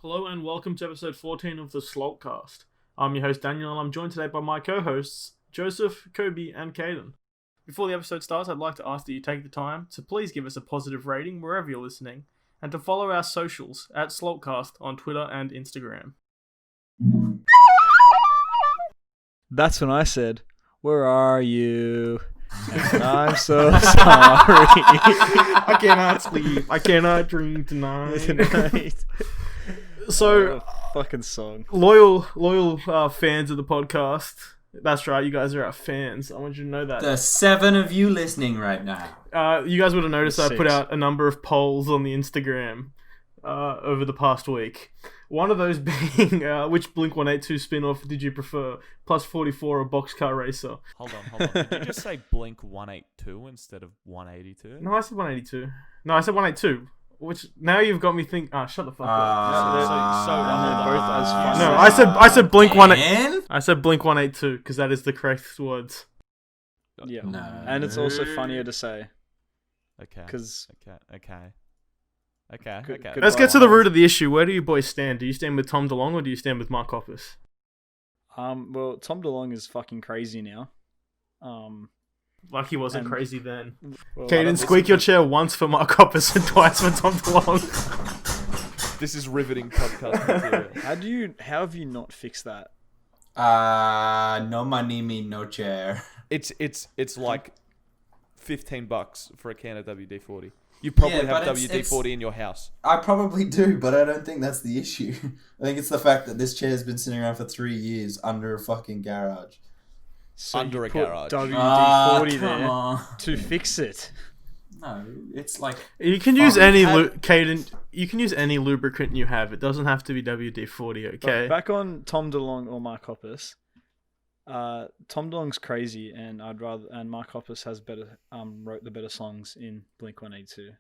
Hello and welcome to episode 14 of the Slalt Cast. I'm your host Daniel and I'm joined today by my co-hosts Joseph, Kobe and Kaden. Before the episode starts, I'd like to ask that you take the time to please give us a positive rating wherever you're listening and to follow our socials at Slaltcast on Twitter and Instagram. That's when I said, "Where are you?" And I'm so sorry. I cannot sleep. I cannot dream tonight. So, fucking song. Loyal fans of the podcast. That's right, you guys are our fans. I want you to know that. There's 7 of you listening right now. You guys would have noticed I 6. put out a number of polls on the Instagram over the past week. One of those being, which Blink-182 spin-off did you prefer? Plus 44 or Boxcar Racer? Hold on. Did you just say Blink-182 instead of 182? No, I said 182. No, I said 182. Which, now you've got me think... shut the fuck up. No, I said Blink-182. I said Blink-182 because that is the correct words. Yeah, No. and it's also funnier to say. Okay. Because Okay. Good Let's get to the root of the issue. Where do you boys stand? Do you stand with Tom DeLonge or do you stand with Mark Hoppus? well, Tom DeLonge is fucking crazy now. Like he wasn't And- crazy then. Well, I Kaden, don't squeak listen your chair once for Mark Hoppus and twice for Tom DeLonge. This is riveting podcast material. How have you not fixed that? No money, me no chair. It's like $15 for a can of WD-40. You probably Yeah, have but WD-40 in your house. I probably do, but I don't think that's the issue. I think it's the fact that this chair's been sitting around for 3 years under a fucking garage. So Under you a put garage. WD-40 come there on. to fix it. No, it's like... You can use any Had- Kaden. You can use any lubricant you have. It doesn't have to be WD-40. Okay. But back on Tom DeLonge or Mark Hoppus. Tom DeLonge's crazy, and Mark Hoppus has wrote the better songs in Blink-182.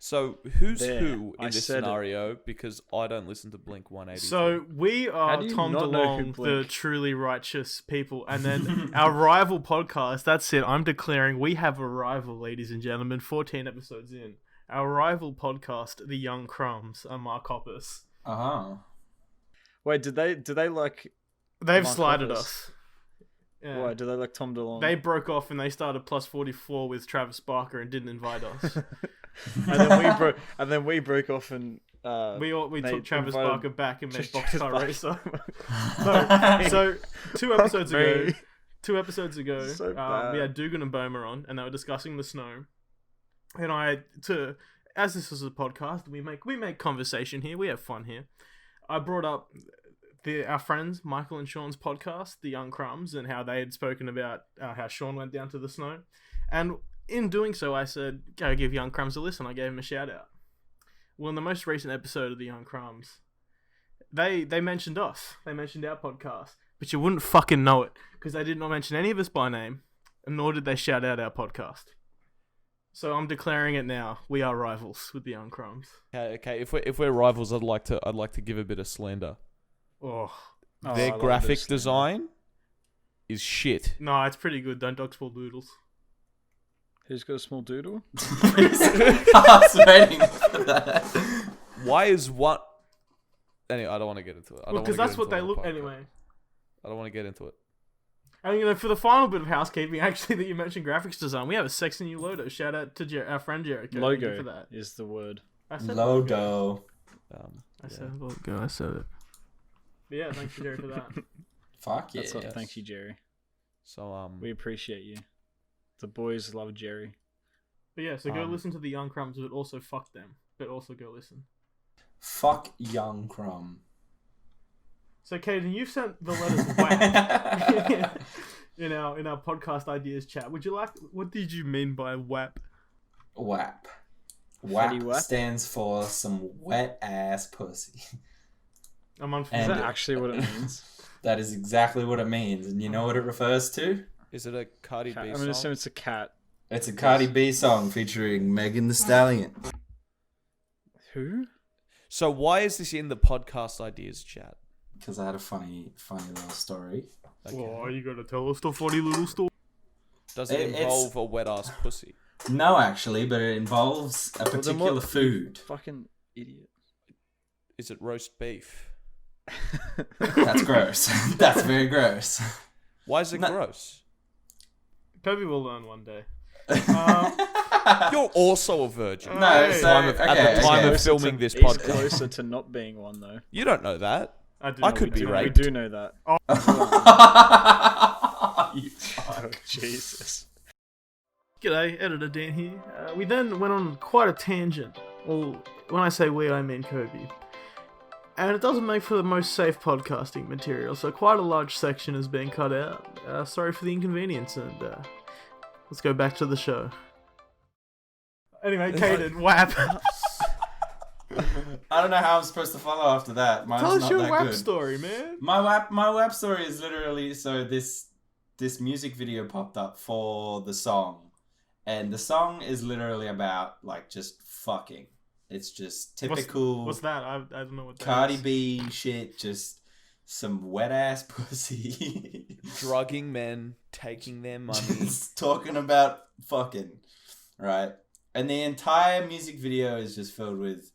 So who's There, who in I this said it. scenario? Because I don't listen to Blink-182. So we How are do you Tom not know who DeLonge, the Blink? truly righteous people, and then our rival podcast. That's it. I'm declaring we have a rival, ladies and gentlemen. 14 episodes in, our rival podcast, The Young Crumbs, are Mark Hoppus. Uh-huh. Wait, did they like? They've Mark slighted Hoppus. us. Yeah. Why did they like Tom DeLonge? They broke off and they started plus 44 with Travis Barker and didn't invite us. and then we broke off and We they took Travis invited Barker back and made Travis Boxcar Barker. Racer. No, so two episodes ago, So bad. we had Dugan and Boma on, and they were discussing the snow. And as this is a podcast, we make conversation here. We have fun here. I brought up our friends Michael and Sean's podcast, The Young Crumbs, and how they had spoken about how Sean went down to the snow. And in doing so, I said, go give Young Crumbs a listen. I gave him a shout out. Well, in the most recent episode of The Young Crumbs, they mentioned us. They mentioned our podcast. But you wouldn't fucking know it, because they did not mention any of us by name, and nor did they shout out our podcast. So I'm declaring it now. We are rivals with The Young Crumbs. Okay. If we're rivals, I'd like to give a bit of slander. Oh. Oh, I Their love graphic this thing. design is shit. No, it's pretty good. Don't dog spoil doodles. Who's got a small doodle? I was waiting for that. Why is what? Anyway, I don't want to get into it. Well, because that's what they look anyway. I don't want to get into it. And for the final bit of housekeeping, actually, that you mentioned graphics design, we have a sexy new logo. Shout out to our friend Jericho. Thank you for Logo that. is the word. I said Lodo. I said logo. I said it. But yeah, thanks to Jerry for that. Fuck yeah. That's what. Thank you, Jerry. So We appreciate you. The boys love Jerry. But yeah, so go listen to the Young Crumbs, but also fuck them. But also go listen. Fuck Young Crumb. So Kaden, you've sent the letters WAP in our podcast ideas chat. What did you mean by WAP? WAP. Fatty WAP wap? stands for some wet ass pussy. I'm Is unfamiliar. that actually what it means? That is exactly what it means. And you know what it refers to? is it a Cardi B I'm song? gonna assume it's a cat. It's a Cardi B song featuring Megan Thee Stallion. Who? So why is this in the podcast ideas chat? Because I had a funny little story. Okay. Oh, you gotta tell us the funny little story. Does it It's- involve a wet ass pussy? No, actually, but it involves a then particular what- food. Fucking idiot. Is it roast beef? That's gross. That's very gross. Why is it No. gross? Kobe will learn one day. You're also a virgin. No, Hey. so, At the time okay. of filming this He's podcast. closer to not being one, though. You don't know that. I, do I know could we be do. We raped. do know that. You Oh, Jesus. G'day, Editor Dan here. We then went on quite a tangent. Well, when I say we, I mean Kobe. And it doesn't make for the most safe podcasting material, so quite a large section has been cut out. Sorry for the inconvenience, and let's go back to the show. Anyway, Kaden, WAP. I don't know how I'm supposed to follow after that. Mine's Tell us not your that WAP good. story, man. My WAP story is literally so this music video popped up for the song, and the song is literally about like just fucking. It's just typical What's that? I don't know what that Cardi is. B shit. Just some wet ass pussy. Drugging men, taking their money. Just talking about fucking, right? And the entire music video is just filled with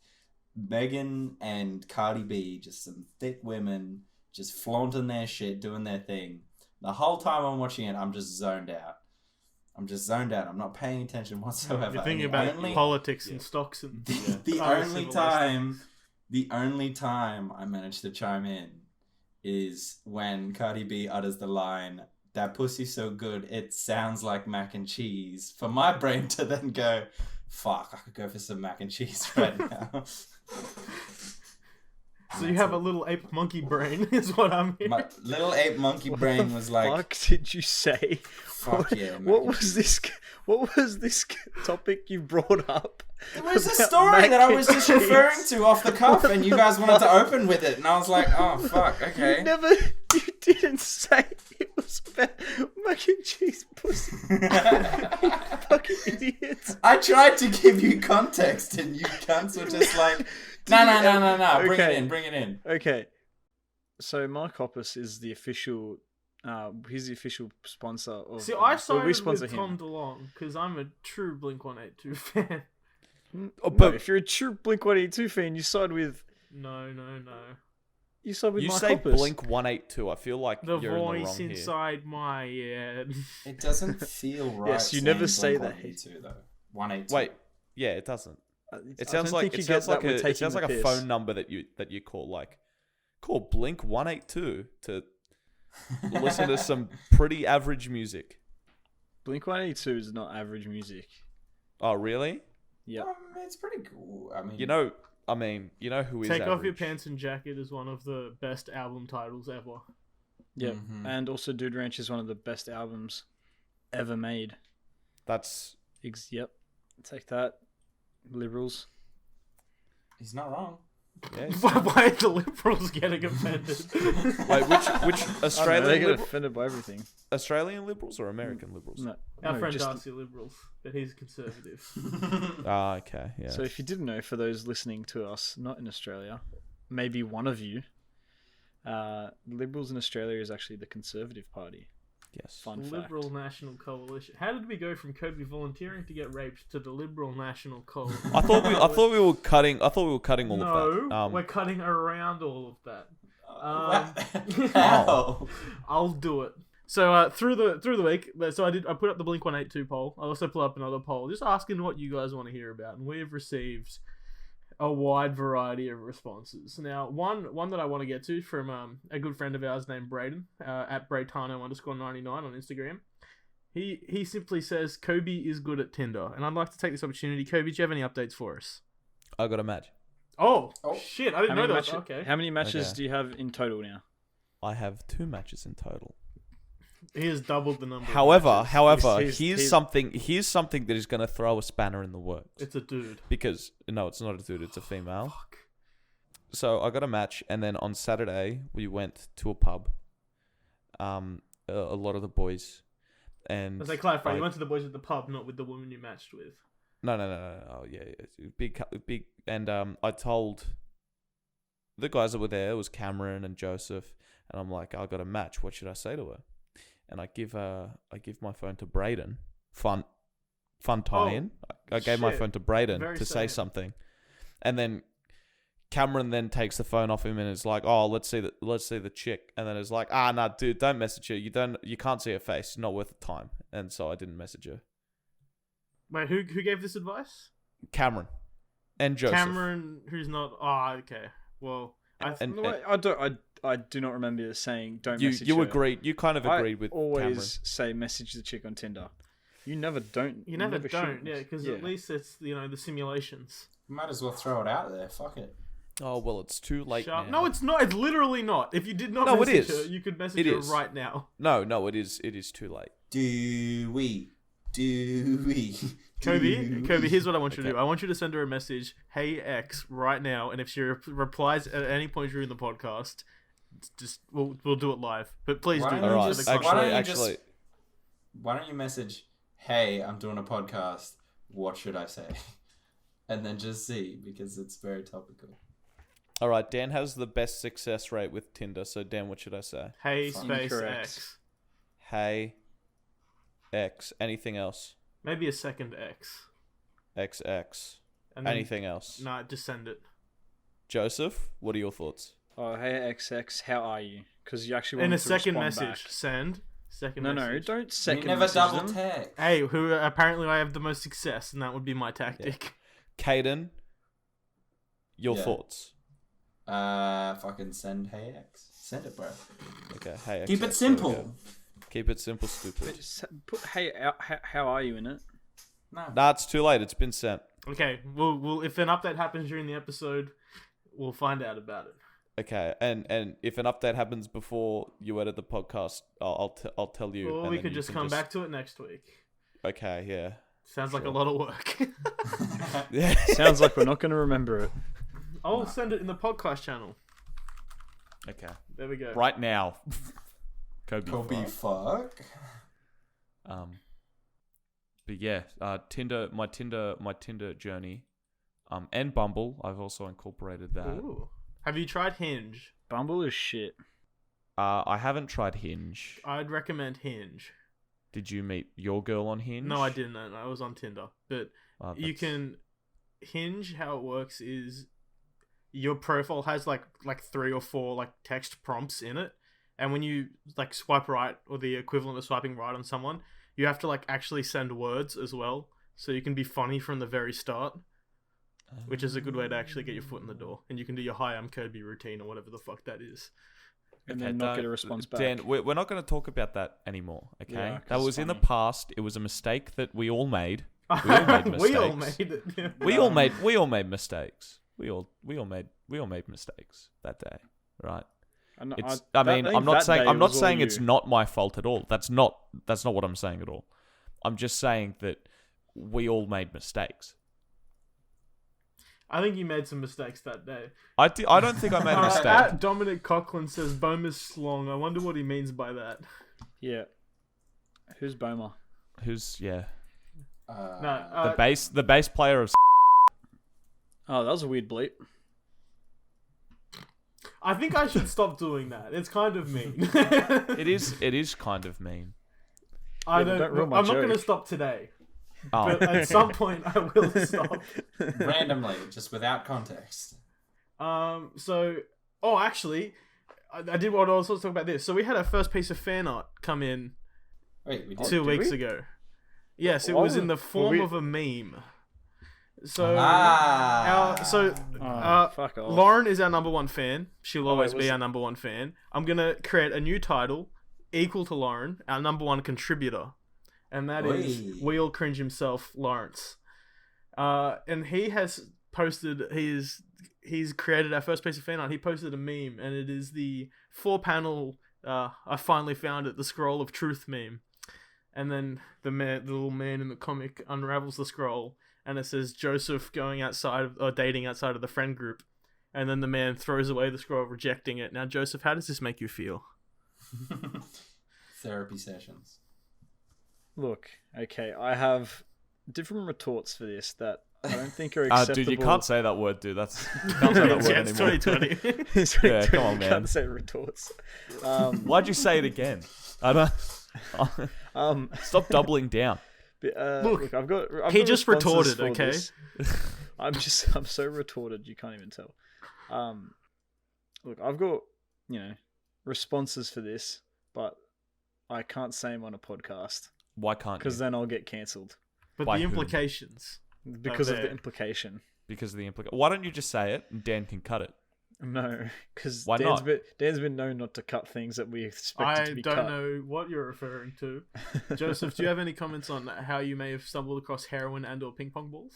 Megan and Cardi B, just some thick women, just flaunting their shit, doing their thing. The whole time I'm watching it, I'm just zoned out. I'm not paying attention whatsoever. You're thinking And the about only- politics and stocks and the other only civil time I managed to chime in is when Cardi B utters the line, "That pussy's so good, it sounds like mac and cheese." For my brain to then go, fuck, I could go for some mac and cheese right now. So you have a little ape monkey brain, is what I'm hearing. My little ape monkey brain was like, Fuck did you say? fuck yeah. mac What and was cheese. this? What was this topic you brought up? It was a about story mac that I and was just cheese? referring to off the cuff, and you guys wanted to open with it, and I was like, oh fuck, okay. You didn't say it was about mac and cheese pussy. You fucking idiots. I tried to give you context, and you cunts were just like, no, bring it in. Okay. So Mark Hoppus is the official. He's the official sponsor of. See, I we sided sponsor with him. Tom DeLong because I'm a true Blink-182 fan. Oh, But but if you're a true Blink-182 fan, you side with No. you you Mark say Hoppus. Blink 182. I feel like The you're in the voice wrong here. inside my head. It doesn't feel right. Yes, you never say that. Blink-182 though. 182. Wait, yeah, it doesn't. It I sounds don't like think it you get sounds like that we're a it taking sounds the like a piss. phone number that you call Blink 182 to listen to some pretty average music. Blink-182 is not average music. Oh, really? Yep. It's pretty cool. I mean, You know who is Take off your average? pants and jacket is one of the best album titles ever. Yep. Mhm. And also Dude Ranch is one of the best albums ever made. That's Yep. Take that, liberals. he's not wrong. yeah. Why are the liberals getting offended? Wait, which I don't know, they Australian get liberal, offended by everything. Australian liberals or American liberals? No, Our no, friend just- Darcy liberals, but he's conservative. Ah, okay, yeah. So if you didn't know, for those listening to us, not in Australia, maybe one of you, Liberals in Australia is actually the Conservative Party. yes. Fun Liberal fact. National Coalition. How did we go from Kobe volunteering to get raped to the Liberal National Coalition? I thought we were cutting all no, of that. we're cutting around all of that. How? I'll do it. So through the week, so I put up the Blink-182 poll. I also put up another poll, just asking what you guys want to hear about, and we have received a wide variety of responses. Now, one that I want to get to from a good friend of ours named Braden at Braytano_99 on Instagram. He simply says Kobe is good at Tinder, and I'd like to take this opportunity. Kobe, do you have any updates for us? I got a match. Oh, Oh. shit! I didn't know that. Okay, How many matches Okay. do you have in total now? I have 2 matches in total. he has doubled the number. of However, matches. here's something that is going to throw a spanner in the works. It's a dude. Because no, it's not a dude, it's a female. Fuck. So I got a match, and then on Saturday we went to a pub. A lot of the boys, and As I clarify, I- you went to the boys at the pub, not with the woman you matched with. No. Oh yeah, big. And I told the guys that were there, it was Cameron and Joseph, and I'm like, I got a match. What should I say to her? And I give my phone to Braden. Fun tie-in. I gave my shit. phone to Braden Very to say sad. something, and then Cameron then takes the phone off him and is like, "Oh, let's see the chick," and then is like, "Ah, nah, dude, don't message her. You can't see her face. Not worth the time." And so I didn't message her. Wait, who gave this advice? Cameron and Joseph. Cameron, who's not. Oh, okay. Well, I do not remember you saying don't you message you her. agreed. You kind of agreed with always Cameron. say message the chick on Tinder. You never don't. You never don't. shouldn't. Yeah, because at least it's the simulations. Might as well throw it out there. Fuck it. Oh well, it's too late now. No, it's not. It's literally not. If you did not No, it message is. her, you could message her right now. No, it is. It is too late. Do we? Kobe, here's what I want you to Okay. do. I want you to send her a message, "Hey X," right now, and if she replies at any point during the podcast, just we'll do it live. But please Why do. don't that. you All right. just- Actually, Why don't you message, "Hey, I'm doing a podcast. What should I say?" And then just see, because it's very topical. all right. Dan has the best success rate with Tinder. So Dan, what should I say? Hey space Incorrect. X. Hey, X. Anything else? Maybe a second X. XX. And then, Anything else? Nah, just send it. Joseph, what are your thoughts? Oh, hey XX, how are you? Because you actually want In a to second respond message, back. send. Second No, message. don't second You never message double them. text. Hey, who apparently I have the most success, and that would be my tactic. Kaden, your Yeah. thoughts? Fucking send "Hey X." Send it, bro. Okay, hey. Keep XX, it simple. there we go. Keep it simple, stupid. Just put hey, how are you in it? No. Nah, it's too late. It's been sent. Okay, we'll if an update happens during the episode, we'll find out about it. Okay, and if an update happens before you edit the podcast, I'll tell you. Or and we then could you just can come back to it next week. Okay, yeah. Sounds like a Sure. lot of work. Yeah. Sounds like we're not going to remember it. I'll send it in the podcast channel. Okay. There we go. Right now. Kobe. Kobe, fuck. But yeah, Tinder, my Tinder journey, and Bumble. I've also incorporated that. Ooh. Have you tried Hinge? Bumble is shit. I haven't tried Hinge. I'd recommend Hinge. Did you meet your girl on Hinge? No, I didn't. I was on Tinder. But you That's- can Hinge. How it works is your profile has like 3 or 4 like text prompts in it, and when you like swipe right or the equivalent of swiping right on someone, you have to like actually send words as well, so you can be funny from the very start, which is a good way to actually get your foot in the door, and you can do your "Hi, I'm Kobe" routine or whatever the fuck that is. And Okay, then not get a don't- response back. Dan, we're not going to talk about that anymore, okay? Yeah, 'cause that it's was in the funny. past. It was a mistake that we all made. We all made mistakes. We all made it. Yeah. We all made mistakes. We all made mistakes that day, right? And It's. I I'm think not that saying. day I'm not was all saying it's you. not my fault at all. That's not what I'm saying at all. I'm just saying that we all made mistakes. I think you made some mistakes that day. I don't think I made a mistake. At Dominic Coughlin says Boma's slong. I wonder what he means by that. Yeah. Who's Boma? Who's the No, bass player of. Oh, that was a weird bleep. I think I should stop doing that. It's kind of mean. It is kind of mean. I Yeah, but don't. don't ruin my I'm not going to joke. stop today, Oh, but at some point I will stop. Randomly, just without context. So, actually, I did want to also talk about this. So we had our first piece of fan art come in Wait, we did. 2 did weeks we? ago. Yes, it Why was in was- the were form we- of a meme. So, Fuck off. Lauren is our number 1 fan. She'll always was be it- our number 1 fan. I'm gonna create a new title equal to Lauren, our number 1 contributor, and that is Oi. Wheel Cringe himself, Lawrence. And he has posted he's created our first piece of fan art. He posted a meme, and it is the 4-panel. I finally found it, the Scroll of Truth meme. And then the little man in the comic unravels the scroll, and it says Joseph going outside or dating outside of the friend group, and then the man throws away the scroll, rejecting it. Now, Joseph, how does this make you feel? Therapy sessions. Look, okay, I have different retorts for this that I don't think are acceptable. dude, you can't say that word, dude. You can't say that word Yeah, it's anymore. 2020. Sorry, Yeah, come on, I man. can't say retorts. Why'd you say it again? I don't. Stop doubling down. But, Look, I've he got just responses retorted, for okay? this. I'm so retorted, you can't even tell. Look, I've got responses for this, but I can't say them on a podcast Why can't you? because then I'll get cancelled But By the whom? implications. because of there. the implication. Because of the implication. Why don't you just say it and Dan can cut it? No, because Why not? Dan's been known not to cut things that we expected I to be don't cut. know what you're referring to. Joseph, do you have any comments on how you may have stumbled across heroin and or ping pong balls?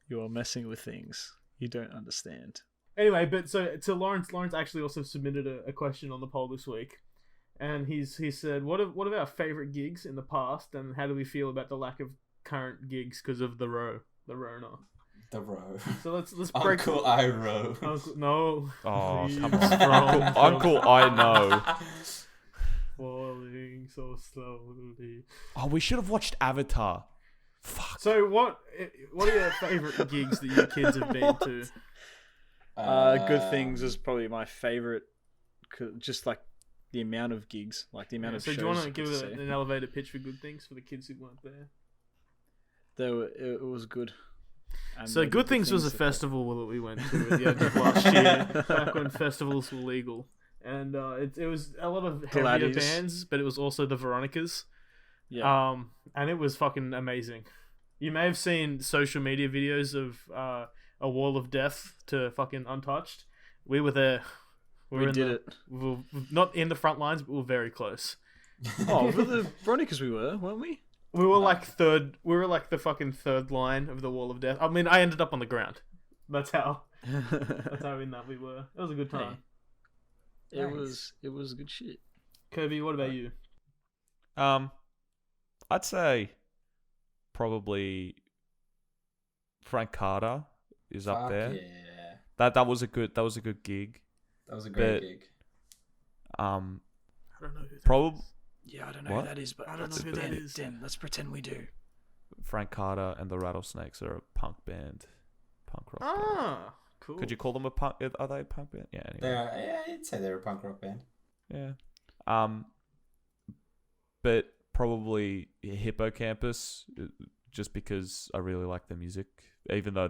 You are messing with things you don't understand. Anyway, but so to Lawrence actually also submitted a question on the poll this week. And he said, what are our favourite gigs in the past, and how do we feel about the lack of current gigs because of the Rona? The row. So let's break. Uncle I row. No. Oh, Please, come on. from- Uncle, I know. Falling so slowly. Oh, we should have watched Avatar. Fuck. So what are your favourite gigs that your kids have been to? Good Things is probably my favorite, just like the amount of gigs, like the amount of So shows. do you want to give see. an elevator pitch for Good Things for the kids who weren't there? It was good. And So the Good Things was a that- festival that we went to at the end of last year, back when festivals were legal. And it was a lot of heavier Gladies. bands, but it was also the Veronicas. Yeah. And it was fucking amazing. You may have seen social media videos of A Wall of Death to fucking Untouched. We were there. We did it. We were not in the front lines, but we were very close. Oh, for the Veronicas we weren't we? We were like third. We were like the fucking third line of the Wall of Death. I mean, I ended up on the ground. That's how in that we were. It was a good time. It Nice. was good shit. Kirby, what about you? I'd say probably Frank Carter is up Fuck there. Yeah. That was a good gig. That was a great But- gig. I don't know who that Probably is. Yeah, I don't know What? who that is, but I don't let's know who that pretend, is. Dan, let's pretend we do. Frank Carter and the Rattlesnakes are a punk band, punk rock. band. Ah, cool. Could you call them a punk? Are they a punk band? Yeah. Anyway. Yeah, I'd say they're a punk rock band. Yeah. But probably Hippocampus, just because I really like the music, even though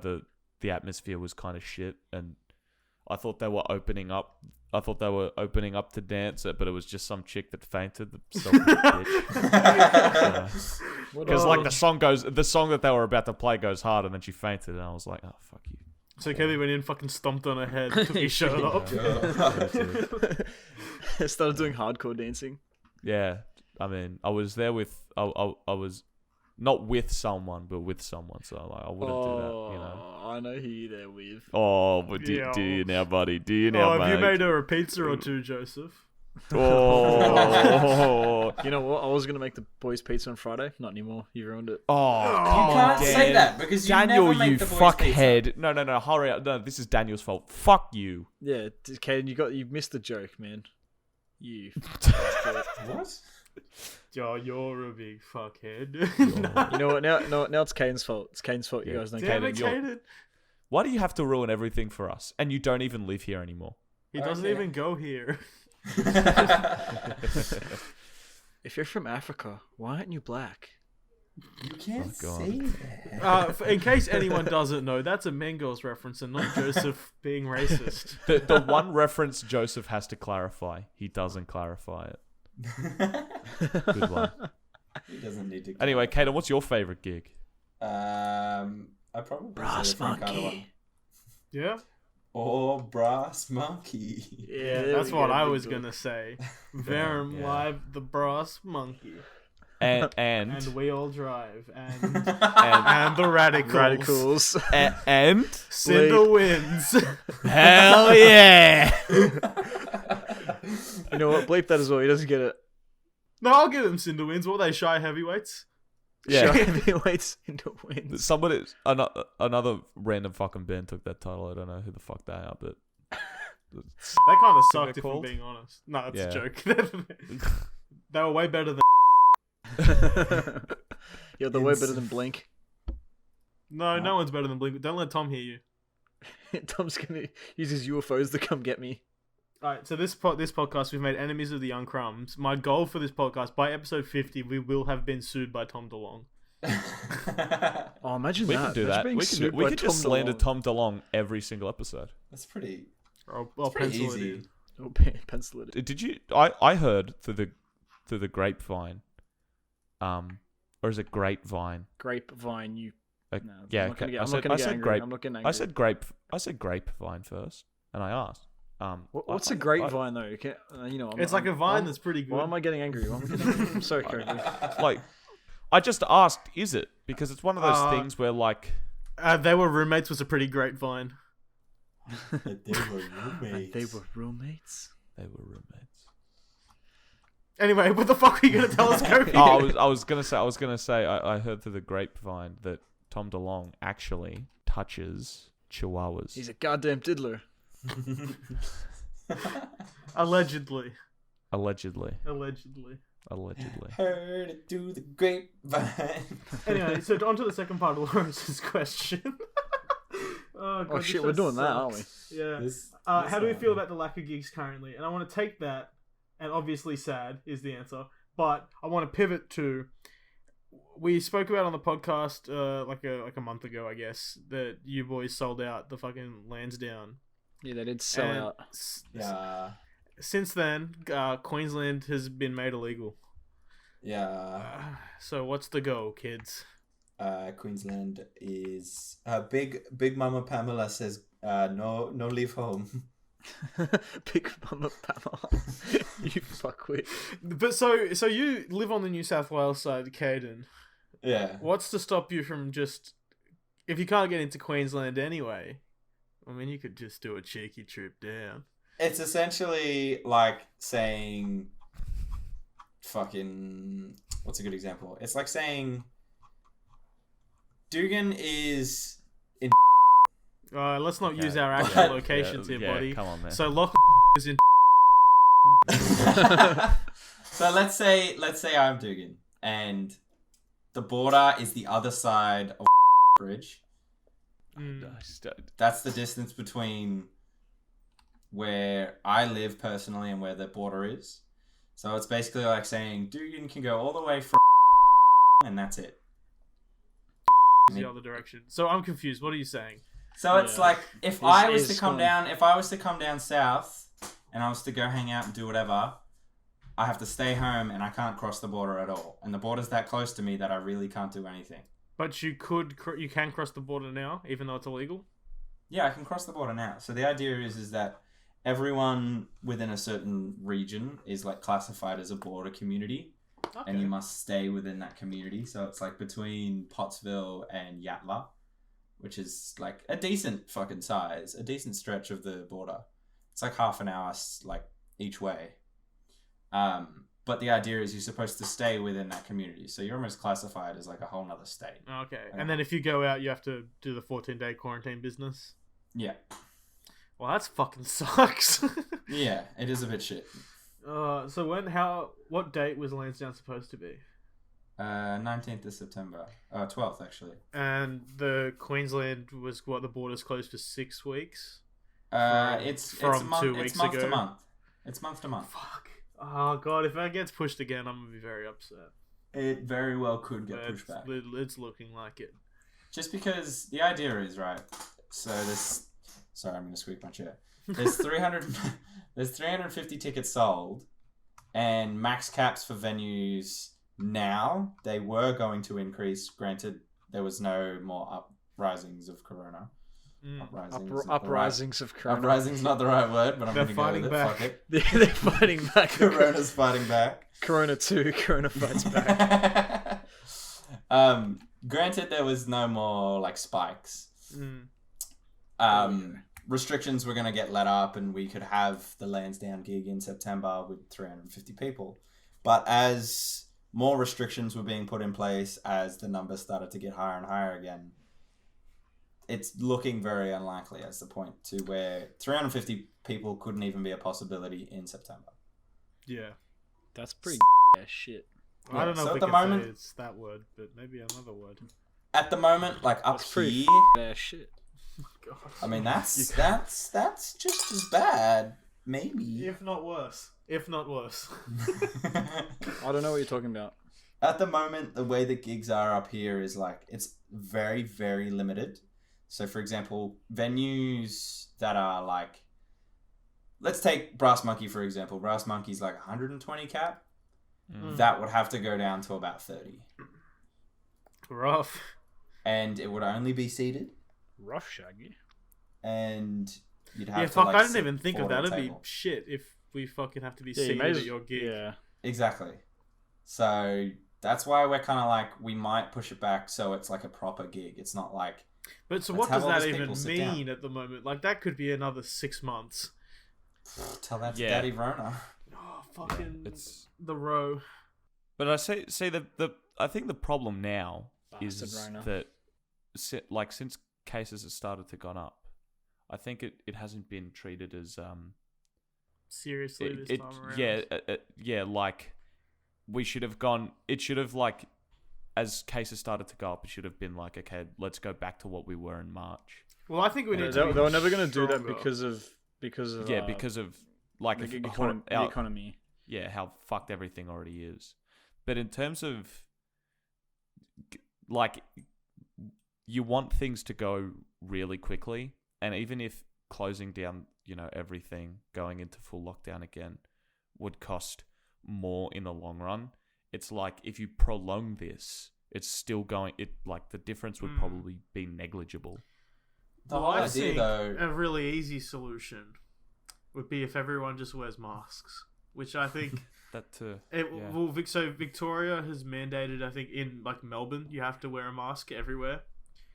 the atmosphere was kind of shit, and I thought they were opening up. I thought they were opening up to dance, but it was just some chick that fainted. Bitch. Because like the song that they were about to play goes hard, and then she fainted, and I was like, oh fuck you. So Kirby went in, fucking stomped on her head, took his shirt off. Started doing hardcore dancing. Yeah, I mean, I was there with I was not with someone, but with someone, so like I wouldn't do that, you know. I know who you're there with. Oh, but do you now, buddy? Do you now, Oh, have you mate? made her a pizza or two, Joseph? Oh, You know what? I was gonna make the boys pizza on Friday. Not anymore. You ruined it. oh, You come on, can't Dan. say that because you Daniel, never make you the boys' fuckhead. No, hurry up. No, this is Daniel's fault. Fuck you. Yeah, Kaden, you missed the joke, man. You. Pizza. What? Yo, you're a big fuckhead. You know what? Now it's Kaden's fault. It's Kaden's fault. You Yeah. guys don't Damn get it, it. Kaden. Why do you have to ruin everything for us? And you don't even live here anymore. He doesn't Okay. even go here. If you're from Africa, why aren't you black? You can't God. say that. In case anyone doesn't know, that's a Mengos reference and not Joseph being racist. The one reference Joseph has to clarify, he doesn't clarify it. Good one. He doesn't need to. Anyway, Kaden, what's your favorite gig? I probably Brass say the Frank Carter one. monkey. Yeah? Or Brass Monkey. Yeah, That's what I was going to say. Verum Yeah. live the brass monkey. And And we all drive. And and the radicals. Radicals. and Cinder wins. hell yeah! You know what? Bleep that as well. He doesn't get it. No, I'll give them Cinder wins. What are they, shy heavyweights? Yeah. Show heavyweights into wins. Somebody, another random fucking band took that title. I don't know who the fuck they are, but They kind of they're sucked, if I'm called? being honest. No, it's Yeah. a joke. They were way better than... You're the way better than Blink. No, no one's better than Blink. Don't let Tom hear you. Tom's gonna use his UFOs to come get me. Alright, so this podcast, we've made enemies of the young crumbs. My goal for this podcast, by episode 50, we will have been sued by Tom DeLong. Oh, imagine We that. can do Imagine that. being We sued can by just Tom slander DeLonge. Tom DeLonge every single episode. That's pretty. I'll It's pretty pencil it easy. in. Oh, pencil it. Did you? I heard through the grapevine, or is it grapevine? Grapevine. You. Uh, No, yeah, I'm not gonna okay. get, I I'm said- not gonna I get said angry. grape- I'm not getting angry. I said grapevine first, and I asked. What's a grapevine though? You can't, I'm, It's like a vine I'm- that's pretty good. Why am I getting angry? Why am I getting angry? I'm sorry, Kobe. Like, I just asked, is it? Because it's one of those Uh, things where, like, They Were Roommates was a pretty great vine. They were roommates. They were roommates. they were roommates. Anyway, what the fuck are you gonna tell us, Kobe? Oh, I was gonna say, I heard through the grapevine that Tom DeLonge actually touches chihuahuas. He's a goddamn diddler. Allegedly. Allegedly. Heard it through the grapevine. Anyway, so on to the second part of Lawrence's question. God, Oh this shit, show we're doing that, aren't we? sucks. Yeah. This How do we one. feel about the lack of gigs currently? And I want to take that, and obviously sad is the answer, but I want to pivot to, we spoke about on the podcast like a month ago, I guess, that you boys sold out the fucking Lansdowne. Yeah, they did sell And out. Yeah. Since then, Queensland has been made illegal. Yeah. So what's the go, kids? Queensland is Big Mama Pamela says no leave home. Big Mama Pamela. You fuckwit. But so you live on the New South Wales side, Kaden. Yeah. What's to stop you from just, if you can't get into Queensland anyway, I mean, you could just do a cheeky trip down. It's essentially like saying fucking what's a good example? It's like saying Dugan is in Let's not Okay. use our actual Yeah, locations here, buddy. Come on, man. So Lock is in. So let's say I'm Dugan and the border is the other side of bridge. That's the distance between where I live personally and where the border is. So it's basically like saying Dugan can go all the way from and that's it. The other direction. So I'm confused. What are you saying? So it's Yeah. like if This I was is to come fun. down, if I was to come down south and I was to go hang out and do whatever, I have to stay home and I can't cross the border at all. And the border's that close to me that I really can't do anything. But you can cross the border now, even though it's illegal. Yeah, I can cross the border now. So the idea is that everyone within a certain region is like classified as a border community, Okay. and you must stay within that community. So it's like between Pottsville and Yatala, which is like a decent fucking size, a decent stretch of the border. It's like half an hour like each way. But the idea is you're supposed to stay within that community. So you're almost classified as like a whole nother state. Okay. And then if you go out, you have to do the 14-day quarantine business. Yeah. Well, that's fucking sucks. Yeah, it is a bit shit. So what date was Lansdowne supposed to be? 19th of September. 12th, actually. And the Queensland was what, the border's closed for 6 weeks? It's from month, 2 it's weeks month ago. to month. It's month to month. Fuck. Oh god, if that gets pushed again, I'm gonna be very upset. It very well could get But pushed back. it's looking like it. Just because the idea is, right, so this... Sorry, I'm going to squeak my chair. There's 350 tickets sold, and max caps for venues now, they were going to increase. Granted, there was no more uprisings of Corona. Uprisings of Corona. Uprising's not the right word, but I'm They're going to go with it. fighting Fuck it. They're fighting back. Corona's fighting back. Corona 2, Corona fights back. Granted, there was no more like spikes. Mm. Restrictions were going to get let up, and we could have the Lansdowne gig in September with 350 people. But as more restrictions were being put in place, as the numbers started to get higher and higher again, it's looking very unlikely as the point to where 350 people couldn't even be a possibility in September. Yeah. That's pretty shit. I don't know so if at we the can moment- say it's that word, but maybe another word. At the moment, like up That's pretty here, shit. God. I mean that's just as bad, maybe. If not worse. If not worse. I don't know what you're talking about. at the moment, the way the gigs are up here is like it's very, very limited. So, for example, venues that are like, let's take Brass Monkey for example. Brass Monkey's like 120 cap. That would have to go down to about 30, Rough. and it would only be seated. Rough, Shaggy. And you'd have Yeah, to fuck, like, I didn't sit even think of forward that. on It'd the be table. shit if we fucking have to be Yeah, you seated may at as- your gig. Yeah. Exactly. So that's why we're kind of like, we might push it back so it's like a proper gig. It's not like, But so let's what have does all that these even people sit down. mean at the moment? Like, that could be another 6 months. tell that to Yeah. Daddy Rona. Oh, fucking It's the row. But I see the I think the problem now Bastard is Rona. that since cases have started to gone up, I think it hasn't been treated as Seriously, this it time around. yeah, like we should have gone. It should have, like, as cases started to go up, it should have been like, okay, let's go back to what we were in March. Well, I think we need to. They were never going to do that stronger. because of Yeah, because of like the a gig whole- the economy. yeah, how fucked everything already is. But in terms of, like, you want things to go really quickly, and even if closing down, everything, going into full lockdown again, would cost more in the long run, it's like, if you prolong this, it's still going, like, the difference would probably be negligible. The Well, whole I idea, think though, a really easy solution would be if everyone just wears masks, which I think That too. Yeah. well, so Victoria has mandated, I think, in like Melbourne, you have to wear a mask everywhere.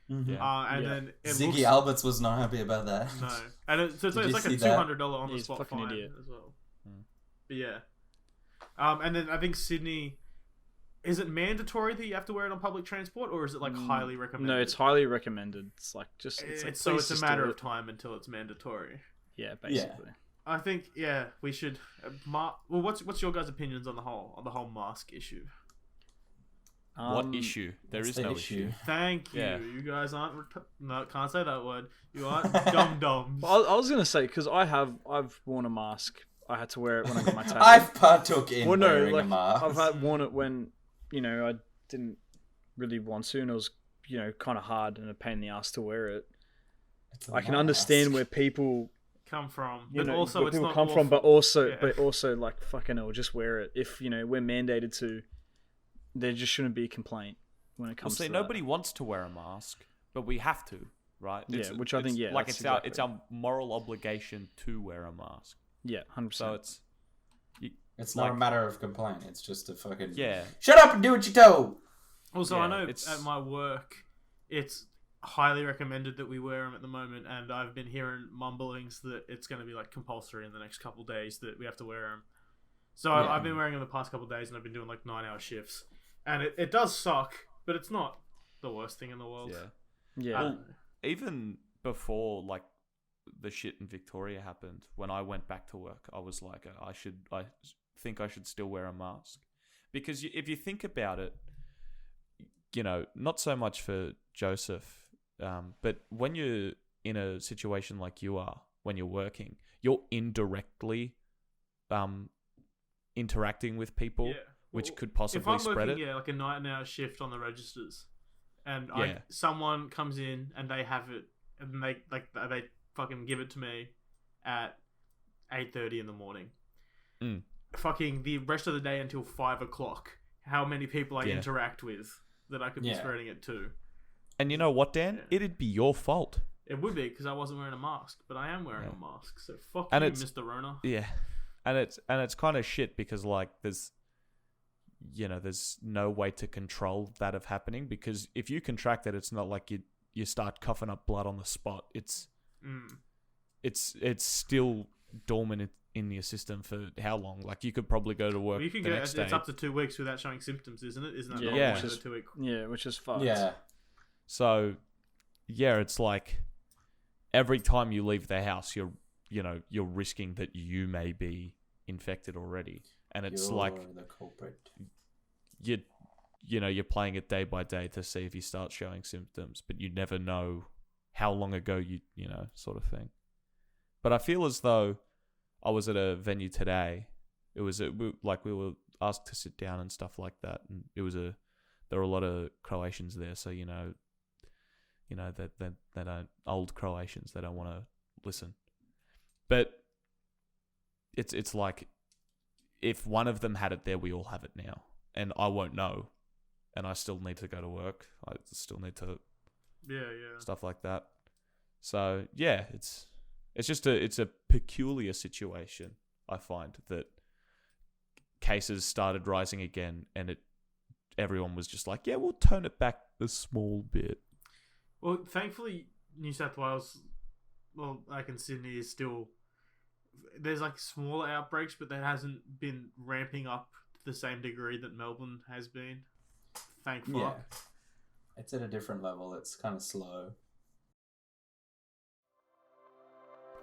Yeah. And Yeah. then it Ziggy looks, Alberts was not happy about that. no, and so Did it's you like a see that? $200 on the He's spot fucking fine idiot. as well. Hmm. But yeah, and then I think Sydney. Is it mandatory that you have to wear it on public transport, or is it like highly recommended? No, it's highly recommended. It's like just So it's a matter of of time until it's mandatory. Yeah, basically. I think we should. Well, what's your guys' opinions on the whole mask issue? What issue? There what's is the no issue? issue. Thank you. Yeah. You guys aren't. No, can't say that word. You aren't dum dums. Well, I was gonna say because I've worn a mask. I had to wear it when I got my tab. I've partook in well, no, wearing like a mask. I've worn it when I didn't really want to, and it was kind of hard and a pain in the ass to wear it. It's a I can mask. understand where people Come from, you but know, also where it's people not come from, awful. but also like fucking hell, just wear it. If we're mandated to, there just shouldn't be a complaint when it Well, comes see, to nobody wants to wear a mask, but we have to, right? Yeah, which I think, yeah, like that's it's our moral obligation to wear a mask. that. Yeah, 100%. So it's It's not a matter of complaint. It's just a fucking yeah, shut up and do what you told. Also, Yeah, I know it's- at my work, it's highly recommended that we wear them at the moment, and I've been hearing mumblings that it's going to be like compulsory in the next couple of days that we have to wear them. So Yeah. I've been wearing them the past couple of days, and I've been doing like 9-hour shifts, and it does suck, but it's not the worst thing in the world. yeah. yeah, I don't know. Even before like the shit in Victoria happened, when I went back to work, I was like, I think I should still wear a mask, because if you think about it, not so much for Joseph, but when you're in a situation like you are, when you're working, you're indirectly interacting with people, Yeah. which Well, could if possibly I'm spread working, it. like a 9-hour shift on the registers, and Yeah. someone comes in and they have it, and they fucking give it to me at 8:30 in the morning. Mm. Fucking the rest of the day until 5 o'clock. How many people I Yeah. interact with that I could be Yeah. spreading it to? And you know what, Dan? Yeah. It'd be your fault. It would be because I wasn't wearing a mask, but I am wearing Yeah. a mask. So fuck And you, it's- Mr. Rona. Yeah, and it's kind of shit because like there's no way to control that of happening, because if you contract it, it's not like you start coughing up blood on the spot. It's still dormant in your system for how long? Like you could probably go to work Well, you can the go. next It's day. up to 2 weeks without showing symptoms, isn't it? Isn't that not Yeah. one of Which the 2 week? yeah, which is fucked. Yeah. So yeah, it's like every time you leave the house, you're risking that you may be infected already, and it's You're like the culprit. you're playing it day by day to see if you start showing symptoms, but you never know how long ago you sort of thing. But I feel as though I was at a venue today. It was asked to sit down and stuff like that. And there were a lot of Croatians there, so that they don't, old Croatians, they don't want to listen. But it's like, if one of them had it there, we all have it now, and I won't know, and I still need to go to work. I still need to, stuff like that. So yeah, it's a peculiar situation. I find that cases started rising again, and everyone was just like, yeah, we'll tone it back a small bit. Well, thankfully, New South Wales, like in Sydney, is still, there's like smaller outbreaks, but that hasn't been ramping up to the same degree that Melbourne has been. Thank fuck. Yeah. It's at a different level. It's kind of slow.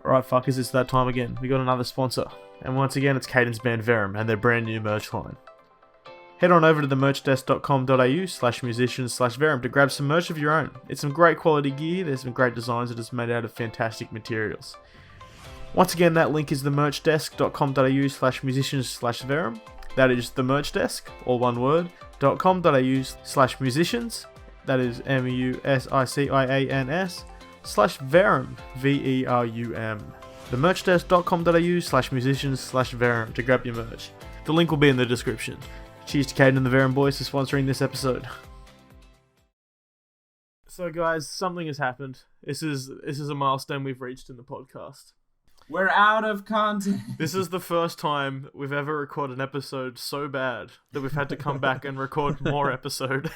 Alright, fuckers, it's that time again. We got another sponsor. And once again, it's Kaden's band Verum and their brand new merch line. Head on over to themerchdesk.com.au/musicians/Verum to grab some merch of your own. It's some great quality gear, there's some great designs that is made out of fantastic materials. Once again, that link is themerchdesk.com.au/musicians/Verum. That is themerchdesk, all one word, .com.au/musicians. That is MEUSICIANS/Verum, VERUM. Themerchdesk.com.au/musicians/Verum to grab your merch. The link will be in the description. Cheers to Kaden and the Verum boys for sponsoring this episode. So guys, something has happened. This is a milestone we've reached in the podcast. We're out of content. This is the first time we've ever recorded an episode so bad that we've had to come back and record more episode.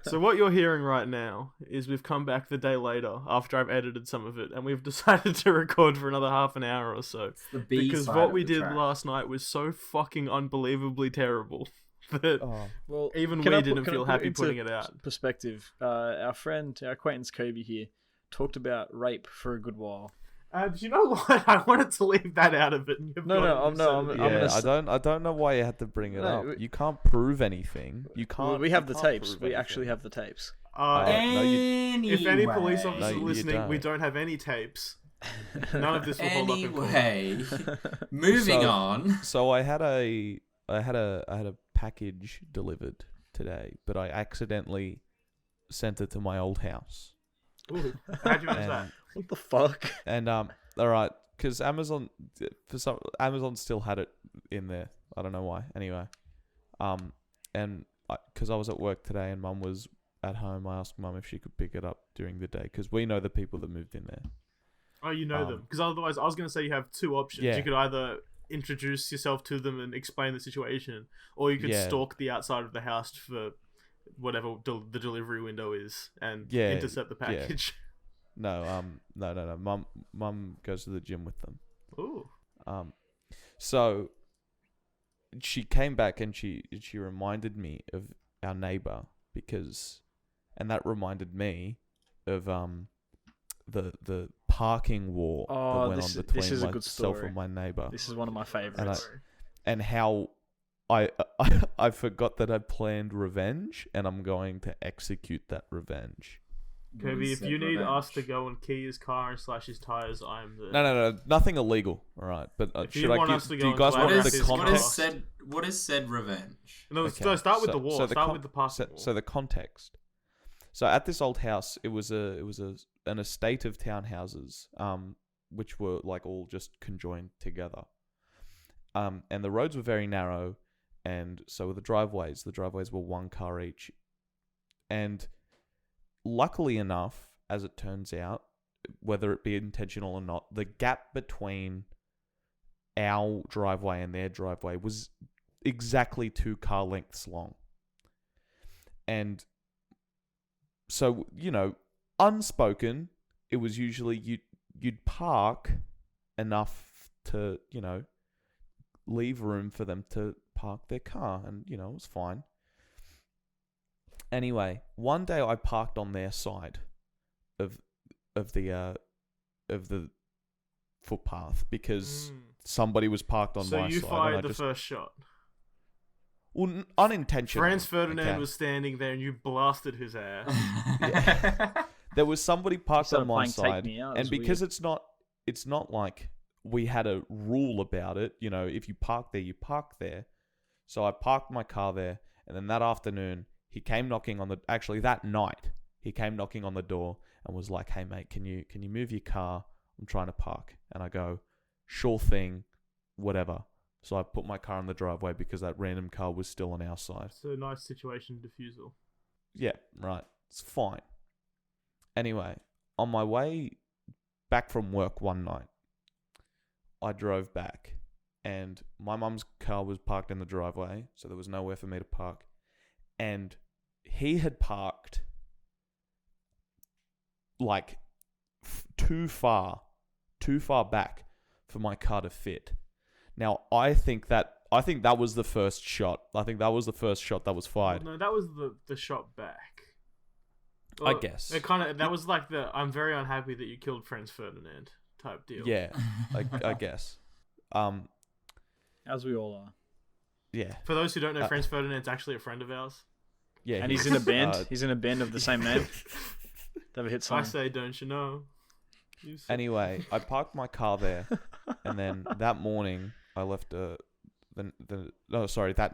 So what you're hearing right now is we've come back the day later after I've edited some of it, and we've decided to record for another half an hour or so. Because what we did last night was so fucking unbelievably terrible that even we didn't feel happy putting it out. Perspective. Our acquaintance Kobe here, talked about rape for a good while. You know what? I wanted to leave that out of it. I don't know why you had to bring it up. You can't prove anything. You can't. Well, we have the tapes. We actually have the tapes. If any police officers are listening, we don't have any tapes. None of this will hold up in court. Moving on. So I had a package delivered today, but I accidentally sent it to my old house. Ooh, how'd you manage that? What the fuck? And all right, because Amazon still had it in there. I don't know why. Anyway, and because I was at work today and Mum was at home, I asked Mum if she could pick it up during the day because we know the people that moved in there. Oh, you know them? Because otherwise, I was going to say you have two options. Yeah. You could either introduce yourself to them and explain the situation, or you could stalk the outside of the house for whatever the delivery window is and intercept the package. No, Mum goes to the gym with them. Ooh. So she came back and she reminded me of our neighbor and that reminded me of the parking war that went on between myself and my neighbor. This is one of my favorites. And how I forgot that I planned revenge, and I'm going to execute that revenge. Kirby, if you need us to go and key his car and slash his tires, I'm the... No, nothing illegal. All right, but should I give? Do you guys want the context? What is said revenge? No, start with the war. Start with the parking war. So the context. So at this old house, it was an estate of townhouses, which were like all just conjoined together. And the roads were very narrow, and so were the driveways. The driveways were one car each, and luckily enough, as it turns out, whether it be intentional or not, the gap between our driveway and their driveway was exactly 2 car lengths long. And so, unspoken, it was usually you'd park enough to, leave room for them to park their car, and, it was fine. Anyway, one day I parked on their side of the footpath because somebody was parked on my side. So you fired the first shot. Well, unintentionally. Franz Ferdinand was standing there and you blasted his ass. There was somebody parked on my side, and because it's not like we had a rule about it. If you park there, you park there. So I parked my car there, and then that afternoon, he came knocking on the... Actually, that night, he came knocking on the door and was like, "Hey, mate, can you move your car? I'm trying to park." And I go, "Sure thing, whatever." So I put my car in the driveway because that random car was still on our side. So nice situation diffusal. Yeah, right. It's fine. Anyway, on my way back from work one night, I drove back and my mum's car was parked in the driveway, so there was nowhere for me to park. And he had parked like too far back for my car to fit. Now, I think that was the first shot. I think that was the first shot that was fired. No, that was the shot back. I guess. That was like the "I'm very unhappy that you killed Franz Ferdinand" type deal. Yeah, I guess. As we all are. Yeah. For those who don't know, Franz Ferdinand's actually a friend of ours. Yeah, And he's in a band. He's in a band of the same name. They have a hit song. I say, don't you know? Anyway, I parked my car there, and then that morning I left that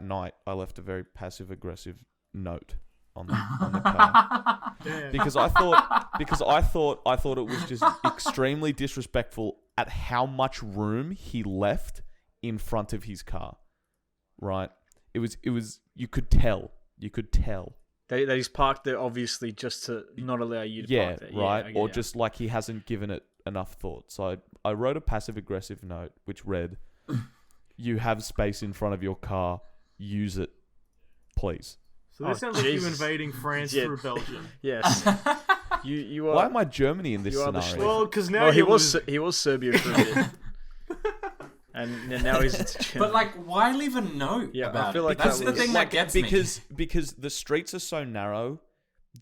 night I left a very passive aggressive note on the car. Damn. because I thought it was just extremely disrespectful at how much room he left in front of his car. Right? It was you could tell. That he's parked there obviously just to not allow you to park there. Right. Yeah, Or just like he hasn't given it enough thought. So I wrote a passive aggressive note which read, "You have space in front of your car. Use it, please." So this sounds like you invading France through Belgium. Yes. You are. Why am I Germany in this scenario? Well, because now he was Serbia for a bit. And now he's Germany. But like, why leave a note about I feel like that's that the was- thing that gets me. Because the streets are so narrow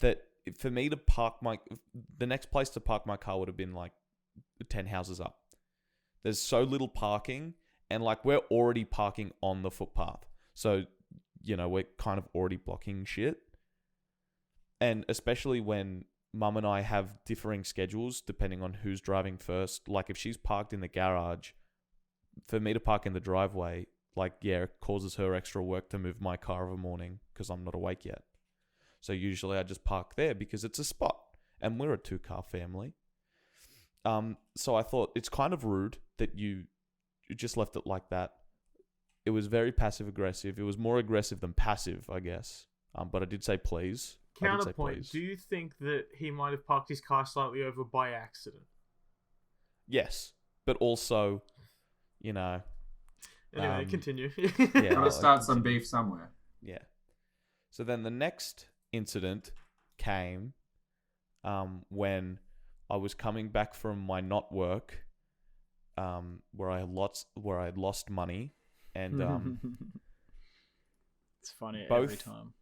that for me to park the next place to park my car would have been like 10 houses up. There's so little parking, and like we're already parking on the footpath, so we're kind of already blocking shit. And especially when Mum and I have differing schedules depending on who's driving first. Like if she's parked in the garage, for me to park in the driveway, it causes her extra work to move my car of a morning because I'm not awake yet. So usually I just park there because it's a spot, and we're a 2-car family. So I thought it's kind of rude that you just left it like that. It was very passive aggressive. It was more aggressive than passive, I guess. But I did say please. Counterpoint, do you think that he might have parked his car slightly over by accident? Yes, but also, Anyway, continue. Gotta start some beef somewhere. Yeah. So then the next incident came when I was coming back from my not work, where I had lost money, and it's funny both every time.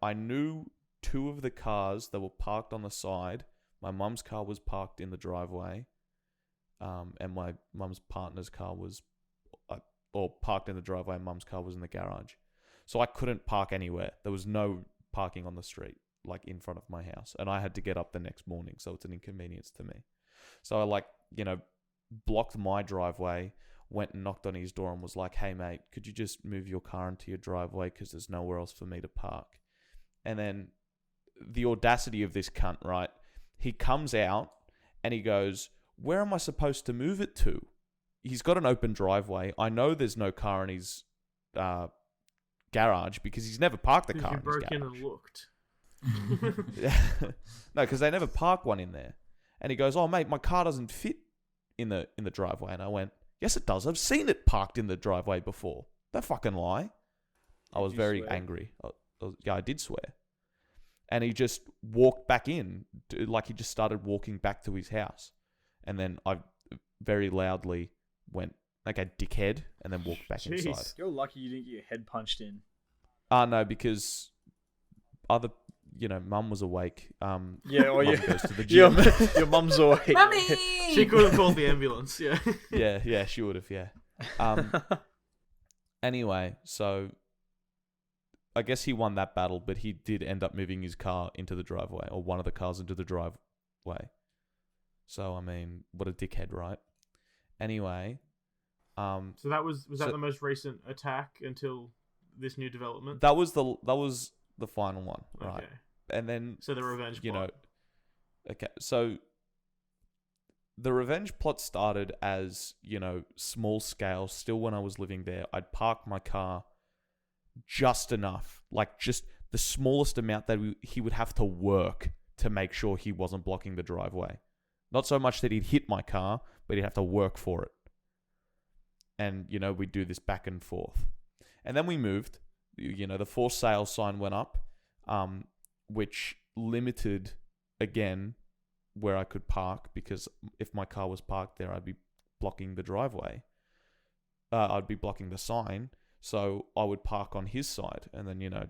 I knew 2 of the cars that were parked on the side. My mum's car was parked in the driveway, and my mum's partner's car was parked in the driveway. Mum's car was in the garage, so I couldn't park anywhere. There was no parking on the street, like in front of my house, and I had to get up the next morning, so it's an inconvenience to me. So I blocked my driveway, went and knocked on his door and was like, "Hey mate, could you just move your car into your driveway because there's nowhere else for me to park?" And then the audacity of this cunt, right? He comes out and he goes, "Where am I supposed to move it to?" He's got an open driveway. I know there's no car in his garage because he's never parked the car in his garage. You broke in and looked. No, because they never park one in there. And he goes, "Oh mate, my car doesn't fit in the driveway." And I went, "Yes it does. I've seen it parked in the driveway before. Don't fucking lie." I was very angry. I did swear. And he just walked back in, like he just started walking back to his house. And then I very loudly went, "Okay, dickhead," and then walked back inside. You're lucky you didn't get your head punched in. No, because Mum was awake. Mum goes to the gym. Your mum's awake. Mummy! She could have called the ambulance, yeah. Yeah, she would have, yeah. Anyway, so I guess he won that battle, but he did end up moving his car into the driveway, or one of the cars into the driveway. So, I mean, what a dickhead, right? Anyway, So that was that the most recent attack until this new development? That was the final one, right? Okay. And then So the revenge plot. Okay, so the revenge plot started as, small scale. Still, when I was living there, I'd park my car just enough, like just the smallest amount that he would have to work to make sure he wasn't blocking the driveway. Not so much that he'd hit my car, but he'd have to work for it. And, we'd do this back and forth. And then we moved. The for sale sign went up, which limited, again, where I could park, because if my car was parked there, I'd be blocking the driveway. I'd be blocking the sign. So I would park on his side, and then, a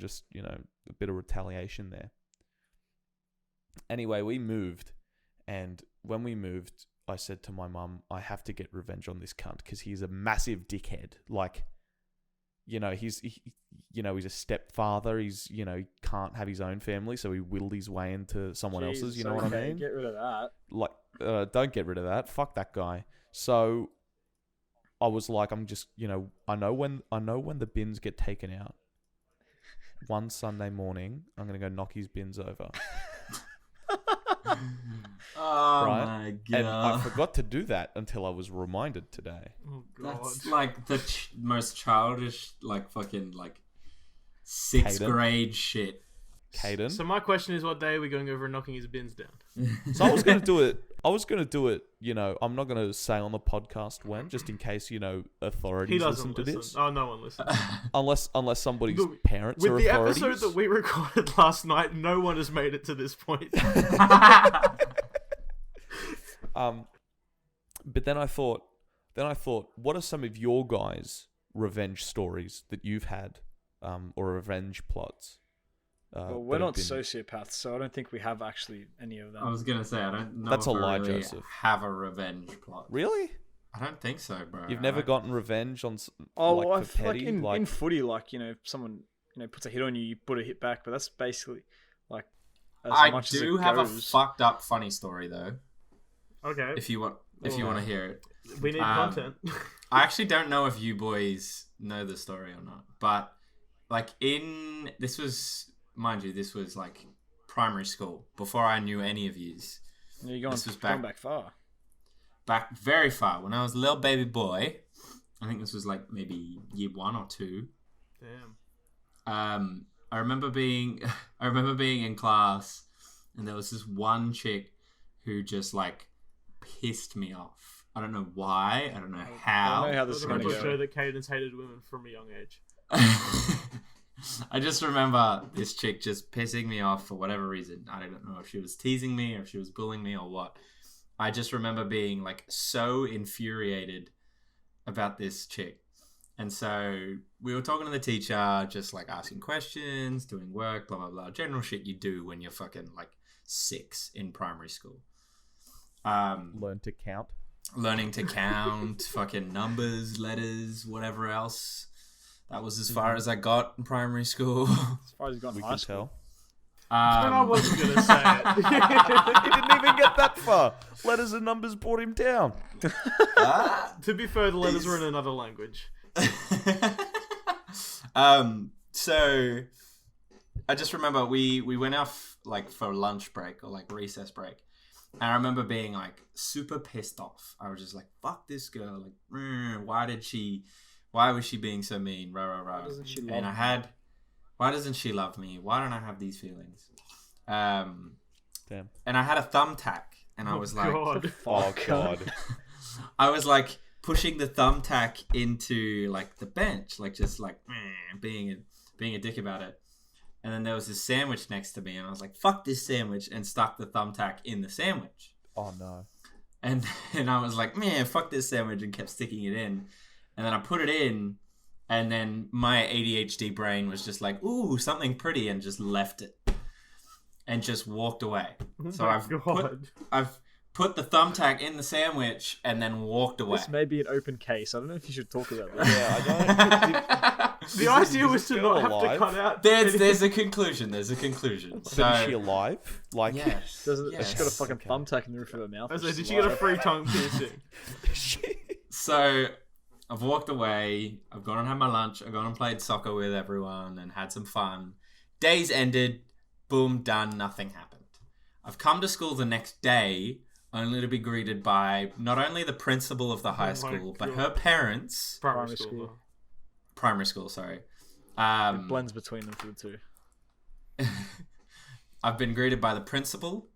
bit of retaliation there. Anyway, we moved, and when we moved, I said to my mum, I have to get revenge on this cunt, because he's a massive dickhead. Like, he's a stepfather. He's, he can't have his own family, so he willed his way into someone else's. You know what I mean? Get rid of that. Like, don't get rid of that. Fuck that guy. So I was like, I'm just, I know when the bins get taken out. One Sunday morning, I'm gonna go knock his bins over. Oh right? my god! And I forgot to do that until I was reminded today. Oh god. That's like the most childish, like fucking like sixth Kaden. grade shit. Kaden. So my question is, what day are we going over and knocking his bins down? So I was gonna do it. I'm not gonna say on the podcast when, just in case He authorities doesn't listen to listen. this. Oh, no one listens. Unless somebody's Look, parents With are the authorities. episode that we recorded last night, no one has made it to this point. But then I thought, what are some of your guys' revenge stories that you've had, or revenge plots? Well, we're not sociopaths, so I don't think we have actually any of them. I was gonna say I don't know. That's if a lie, I really Joseph. Have a revenge plot? Really? I don't think so, bro. You've never gotten revenge on Well, for petty? in footy, if someone puts a hit on you, you put a hit back. But that's basically like as I much do as it have a goes. fucked up funny story though. Okay. If you want to hear it, We need content. I actually don't know if you boys know the story or not, but like this was like primary school before I knew any of yous. You're This was going back far. Back very far when I was a little baby boy. I think this was like maybe year 1 or 2. Damn. I remember being in class, and there was this one chick who just like pissed me off. I don't know why. I don't know how. I don't know how this is going to The show go. that Caden's hated women from a young age. I just remember this chick just pissing me off for whatever reason. I don't know if she was teasing me or if she was bullying me or what. I just remember being like so infuriated about this chick. And so we were talking to the teacher, just like asking questions, doing work, blah, blah, blah. General shit you do when you're fucking like 6 in primary school. Learn to count. Learning to count, fucking numbers, letters, whatever else. That was as far as I got in primary school. As far as you've gone in We high can school. tell. And I wasn't going to say it. He didn't even get that far. Letters and numbers brought him down. To be fair, the letters were in another language. So I just remember we went off like for lunch break or like recess break, and I remember being like super pissed off. I was just like, "Fuck this girl! Like, why was she being so mean? Rah rah rah." Why doesn't she love And me? why doesn't she love me? Why don't I have these feelings? Damn. And I had a thumbtack, and I was like, God. Oh God. I was like pushing the thumbtack into like the bench, like just like being a dick about it. And then there was this sandwich next to me, and I was like, "Fuck this sandwich," and stuck the thumbtack in the sandwich. Oh no. And I was like, "Man, fuck this sandwich," and kept sticking it in. And then I put it in, and then my ADHD brain was just like, "Ooh, something pretty," and just left it, and just walked away. So I've put the thumbtack in the sandwich and then walked away. This may be an open case. I don't know if you should talk about this. Yeah, I don't. The idea was this to girl not have alive? to cut out. There's a conclusion. There's a conclusion. So But is she alive? Like, yes, She's got a yes. fucking thumbtack in the roof of her mouth. I was which like, is did you get a why- free tongue piercing? So I've walked away. I've gone and had my lunch. I've gone and played soccer with everyone and had some fun. Days ended. Boom, done. Nothing happened. I've come to school the next day only to be greeted by not only the principal of the high school, but her parents. Primary school. Primary school, sorry. It blends between them for the two. I've been greeted by the principal,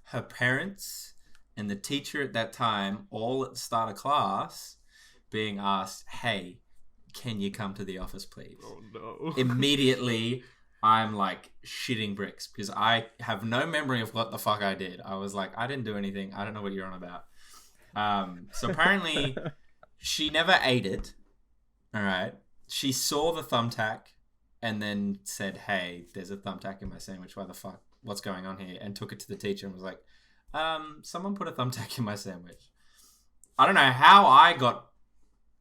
her parents, and the teacher at that time, all at the start of class, being asked, hey, can you come to the office, please? Oh, no. Immediately, I'm like shitting bricks because I have no memory of what the fuck I did. I was like, I didn't do anything. I don't know what you're on about. So apparently, she never ate it. All right. She saw the thumbtack and then said, hey, there's a thumbtack in my sandwich. Why the fuck? What's going on here? And took it to the teacher and was like, someone put a thumbtack in my sandwich. I don't know how I got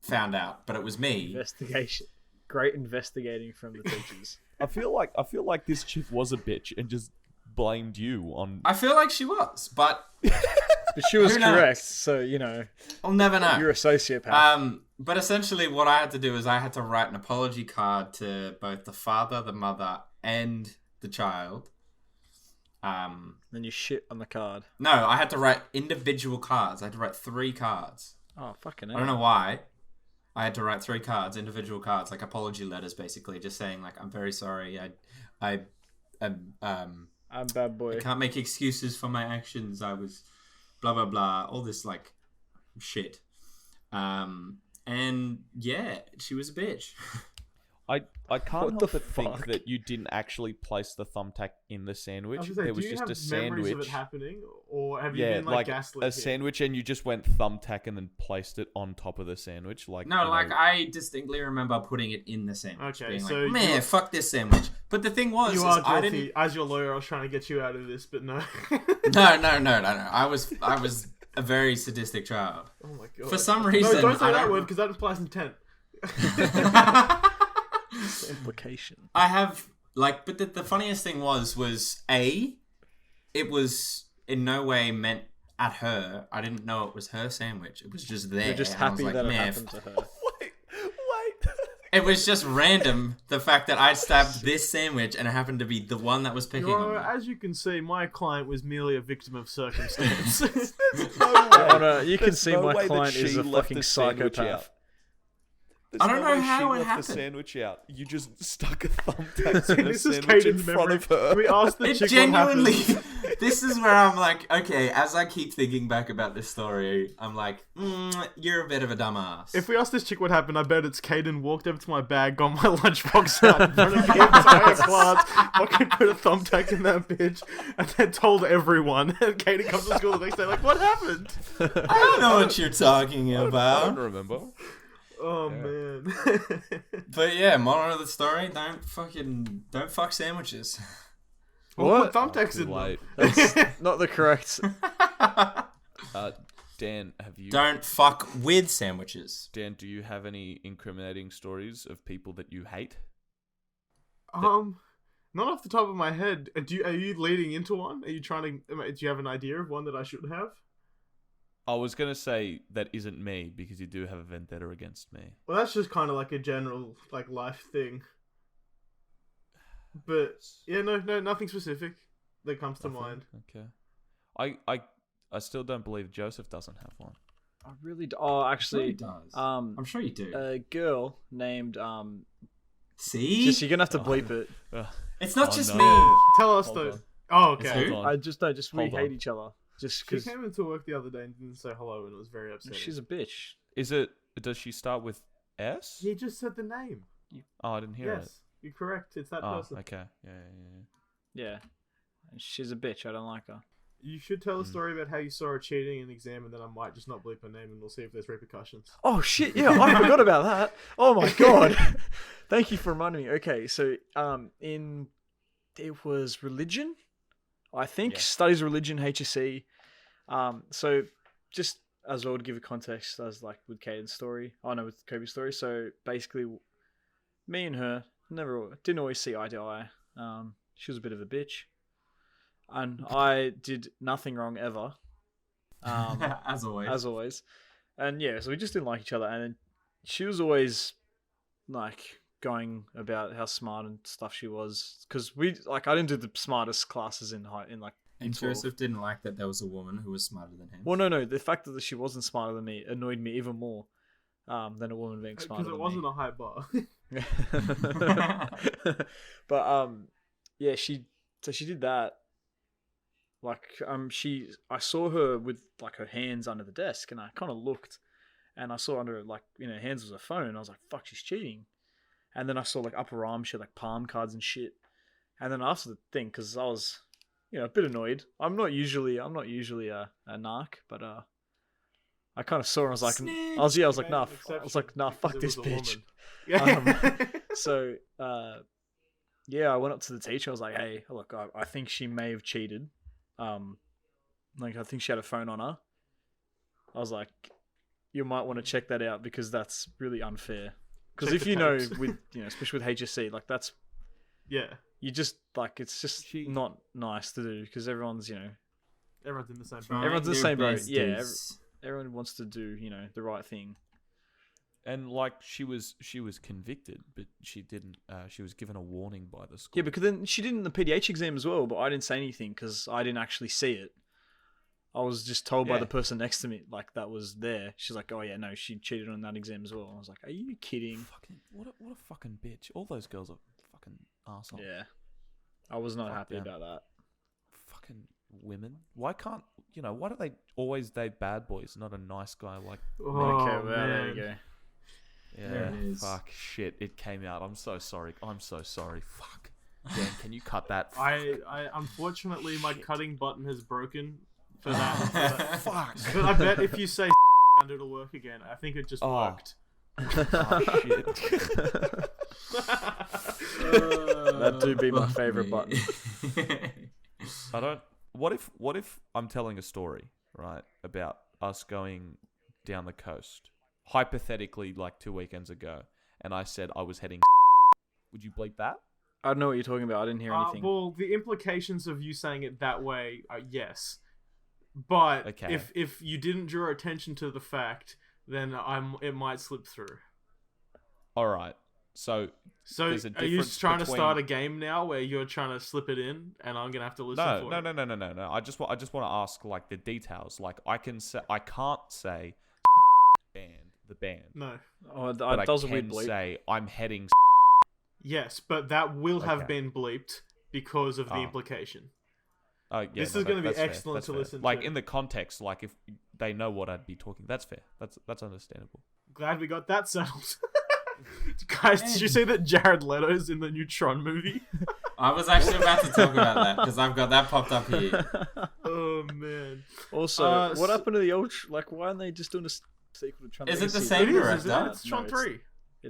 found out, but it was me. Investigation. Great investigating from the teachers. I feel like this chick was a bitch and just blamed you on. I feel like she was, but But she was Who knows? correct, so, you know, I'll never know. you're a sociopath. But essentially what I had to do is I had to write an apology card to both the father, the mother, and the child. Then you shit on the card. No, I had to write individual cards. I had to write 3 cards. Oh, fucking I hell. don't know why. I had to write 3 cards, individual cards, like apology letters, basically, just saying like, I'm very sorry. I'm bad boy. I can't make excuses for my actions. I was blah blah blah. All this like shit. And yeah, she was a bitch. I can't What help the but think fuck? that you didn't actually place the thumbtack in the I sandwich. was gonna say, There do was you just have a memories sandwich. of it happening, or have you Yeah, been like gaslit a here? sandwich, and you just went thumbtack and then placed it on top of the sandwich. Like No, you like know, I distinctly remember putting it in the sandwich. Okay, being so like, you man, are- fuck this sandwich. But the thing was, You is are I guilty. didn't. As your lawyer, I was trying to get you out of this, but no. No. I was a very sadistic child. Oh my god. For some reason, no, don't say I that don't- word because that implies intent. What's the implication? I have like, but the funniest thing was it was in no way meant at her. I didn't know it was her sandwich. It was just there. You're just and I was happy like, that it man, happened to her. wait. It was just random. The fact that I stabbed this sandwich and it happened to be the one that was picking Your on Honor, me. as you can see, my client was merely a victim of circumstance. You can There's see no my way that client is she a left fucking the sandwich psychopath. out. There's I don't know way how she it left happened. the sandwich out. You just stuck a thumbtack in a This is sandwich in Kaden's front memory. of her. We asked the It chick what genuinely. happened. This is where I'm like, okay. As I keep thinking back about this story, I'm like, you're a bit of a dumbass. If we ask this chick what happened, I bet it's Kaden walked over to my bag, got my lunchbox out in front of the entire class, fucking put a thumbtack in that bitch, and then told everyone. And Kaden comes to school the next day like, what happened? I don't know what you're talking I don't about. remember. Oh, Yeah. man. But yeah, moral of the story: don't fuck sandwiches. Well, What? put thumbtacks Too in late. That's not the correct. Dan, have you? Don't fuck with sandwiches. Dan, do you have any incriminating stories of people that you hate? Not off the top of my head. Are you leading into one? Are you trying to? Do you have an idea of one that I should have? I was gonna say that isn't me because you do have a vendetta against me. Well, that's just kind of like a general like life thing. But yeah, no, nothing specific that comes to Nothing? mind. Okay. I still don't believe Joseph doesn't have one. I really do. Oh, actually, does. I'm sure you do. a girl named See, Just you're gonna have to bleep it. it's not Oh, just no. me. Tell us Hold though. on. Oh, It's okay. who? Hold on. I just we Hold hate on. each other just She because came into work the other day and didn't say hello, and it was very upsetting. she's a bitch. Is it? Does she start with S? He just said the name. Oh, I didn't hear it. Yes, you're correct. It's that Oh, person. okay. Yeah. Yeah, and she's a bitch. I don't like her. You should tell a story about how you saw her cheating in an exam, and then I might just not bleep her name, and we'll see if there's repercussions. Oh shit! Yeah, I forgot about that. Oh my god! Thank you for reminding me. Okay, so it was religion, I think. Yeah. Studies of religion, HSC. So just as well to give a context, as like with Kaden's story. Oh no, with Kobe's story. So basically, me and her didn't always see eye to eye. She was a bit of a bitch, and I did nothing wrong ever. As always. As always. And yeah, so we just didn't like each other. And then, she was always like going about how smart and stuff she was, because I didn't do the smartest classes in like. And 12. Joseph didn't like that there was a woman who was smarter than him. Well, no, the fact that she wasn't smarter than me annoyed me even more than a woman being smarter Because than it wasn't me. a high bar. But yeah, she did that. Like I saw her with like her hands under the desk, and I kind of looked, and I saw under like her hands was a phone. And I was like, "Fuck, she's cheating." And then I saw like upper arm, she had like palm cards and shit. And then after the thing, because I was a bit annoyed. I'm not usually a narc, but I kind of saw her. I was like, Snitch! I was like, nah, fuck Because this it was a bitch. woman. So, yeah, I went up to the teacher. I was like, hey, look, I think she may have cheated. Like, I think she had a phone on her. I was like, you might want to check that out, because that's really unfair. Because Check if the you know, tapes. with especially with HSC, like that's Yeah. you just like it's just not nice to do, because everyone's Everyone's in the same boat. Trying everyone's in the their same boat. best Yeah, is- everyone wants to do the right thing. And like she was convicted, but she didn't. She was given a warning by the school. Yeah, because then she did in the PDH exam as well, but I didn't say anything because I didn't actually see it. I was just told by Yeah. the person next to me, like, that was there. She's like, oh yeah, no, she cheated on that exam as well. I was like, are you kidding? Fucking what a fucking bitch! All those girls are fucking assholes. Yeah. I was not Fuck happy them. about that. Fucking women. Why can't why do they always date bad boys, not a nice guy like? Oh, Okay, well, man. there you go. Yeah, There it is. fuck, shit, it came out. I'm so sorry. Fuck. Dan, can you cut that? I unfortunately my cutting button has broken for that. Fuck. But I bet if you say and it'll work again. I think it just Oh. worked. Oh, shit. That do be my Fuck favorite me. button. I don't. What if I'm telling a story, right, about us going down the coast, hypothetically, like 2 weekends ago, and I said I was heading? Would you bleep that? I don't know what you're talking about. I didn't hear anything. Well, the implications of you saying it that way are yes, but Okay. if you didn't draw attention to the fact, then it might slip through. All right. So So There's a are you difference trying to between- start a game now where you're trying to slip it in, and I'm gonna have to listen no. for it? No. I just want to ask like the details. Like I can't say the band, No. Oh, but that was I a weird can bleep. say I'm heading. Yes, but that will have Okay. been bleeped because of the Oh. implication. Yeah, This no, is gonna be that's fair, excellent that's to fair. listen Like to. in the context, like if they know what I'd be talking, that's fair. That's understandable. Glad we got that settled. Guys, did you see that Jared Leto's in the new Tron movie? I was actually about to talk about that because I've got that popped up here. Oh man. Also, what so- happened to the old? Like, why aren't they just doing a sequel to Tron Is it the Legacy? same It is, director? isn't it? It's No, Tron it's- 3. But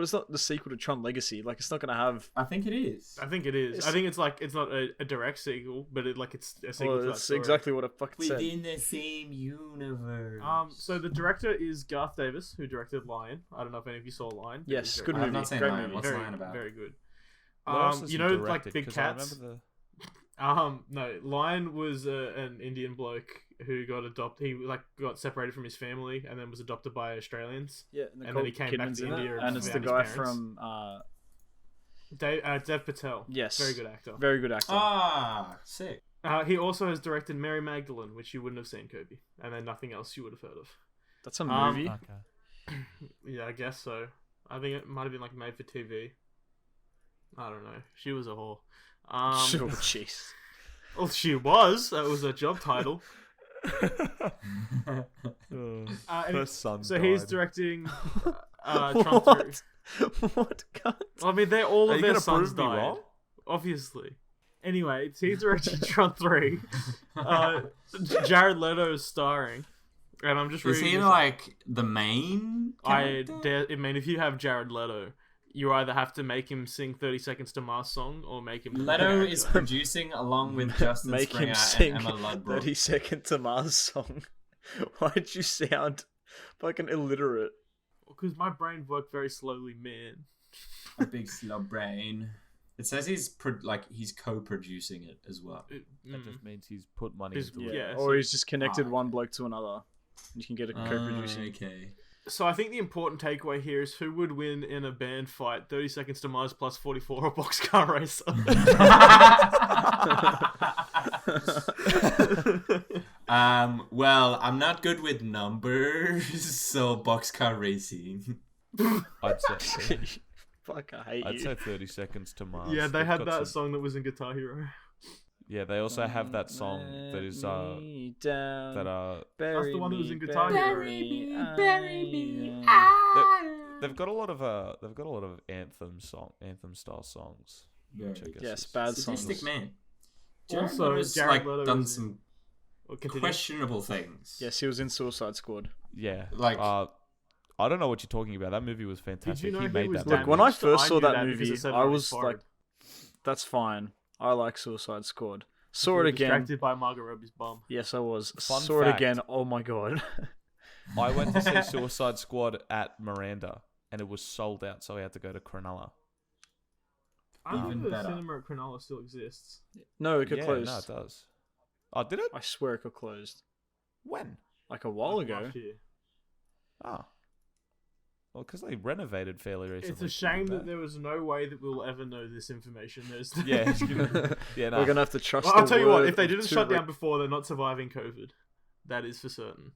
it's not the sequel to Tron Legacy. Like, it's not gonna have. I think it is. I think it is. It's- I think it's not a direct sequel, but it's a sequel to that It's story. exactly what I fucking said. Within the same universe. So the director is Garth Davis, who directed Lion. I don't know if any of you saw Lion. but Yes, it was good very- I've movie. not seen Great Lion. movie. What's very, Lion about? very good. What else has You he know, like directed? Big 'Cause I Cats. remember No, Lion was an Indian bloke who got adopted. He got separated from his family and then was adopted by Australians. Yeah, And then he came back to India and it's the found his guy parents. from. Dev Patel. Yes, Very good actor. Very good actor. Ah, sick. He also has directed Mary Magdalene, which you wouldn't have seen, Kobe, and then nothing else you would have heard of. That's a um, movie. the. Okay. Yeah, I guess so. I think it might have been made for TV. I don't know. She was a whore. Oh, jeez. Well, she was. That was a job title. And First son. so he's died. directing Tron 3. What? Cunt? I mean, all Are of you their gonna sons prove me died. wrong? Obviously. Anyway, he's directing Tron 3. Jared Leto is starring. And I'm just Is reading he this- like the main I character? mean, if you have Jared Leto, you either have to make him sing 30 Seconds to Mars song or make him... Leto is producing along with Justin Make Springer him sing and Emma Ludbrook. 30 Second to Mars song. Why'd you sound fucking illiterate? Because my brain worked very slowly, man. A big slow brain. It says he's co-producing it as well. That just means he's put money He's- into it. Yeah, Or so- he's just connected Ah. one bloke to another. You can get a co-producing. Okay. So I think the important takeaway here is who would win in a band fight: 30 Seconds to Mars plus 44 or Boxcar Racer. Well, I'm not good with numbers, so boxcar racing. I'd say. Fuck, I hate I'd you. say 30 Seconds to Mars. Yeah, they They've had got that some- song that was in Guitar Hero. Yeah, they also have that song that is that That's the one that was in Guitar Hero. they've got a lot of anthem style songs. Which I guess Yes, is- bad Sadistic songs. man. Also, Also, Jared like Leto done is in- some Or continue. questionable things. Yes, he was in Suicide Squad. Yeah, Like- I don't know what you're talking about. That movie was fantastic. Did you know he he made was that. Look, movie. when I damaged? first I saw knew that that because movie, it said I on was his like, forehead. that's fine. I like Suicide Squad. You Saw were it again. Distracted by Margot Robbie's bum. Yes, I was. Fun Saw it fact. again. Oh my god. I went to see Suicide Squad at Miranda, and it was sold out, so I had to go to Cronulla. I don't Even think the better. cinema at Cronulla still exists. No, it got Yeah, closed. no, it does. Oh, did it? I swear it got closed. When? Like a while ago. Last year. Oh. Well, because they renovated fairly recently. It's a shame that there was no way that we'll ever know this information. There's Yeah, yeah. No. We're gonna have to trust. Well, I'll the tell you what, word if they of didn't two shut re- down before, they're not surviving COVID. That is for certain.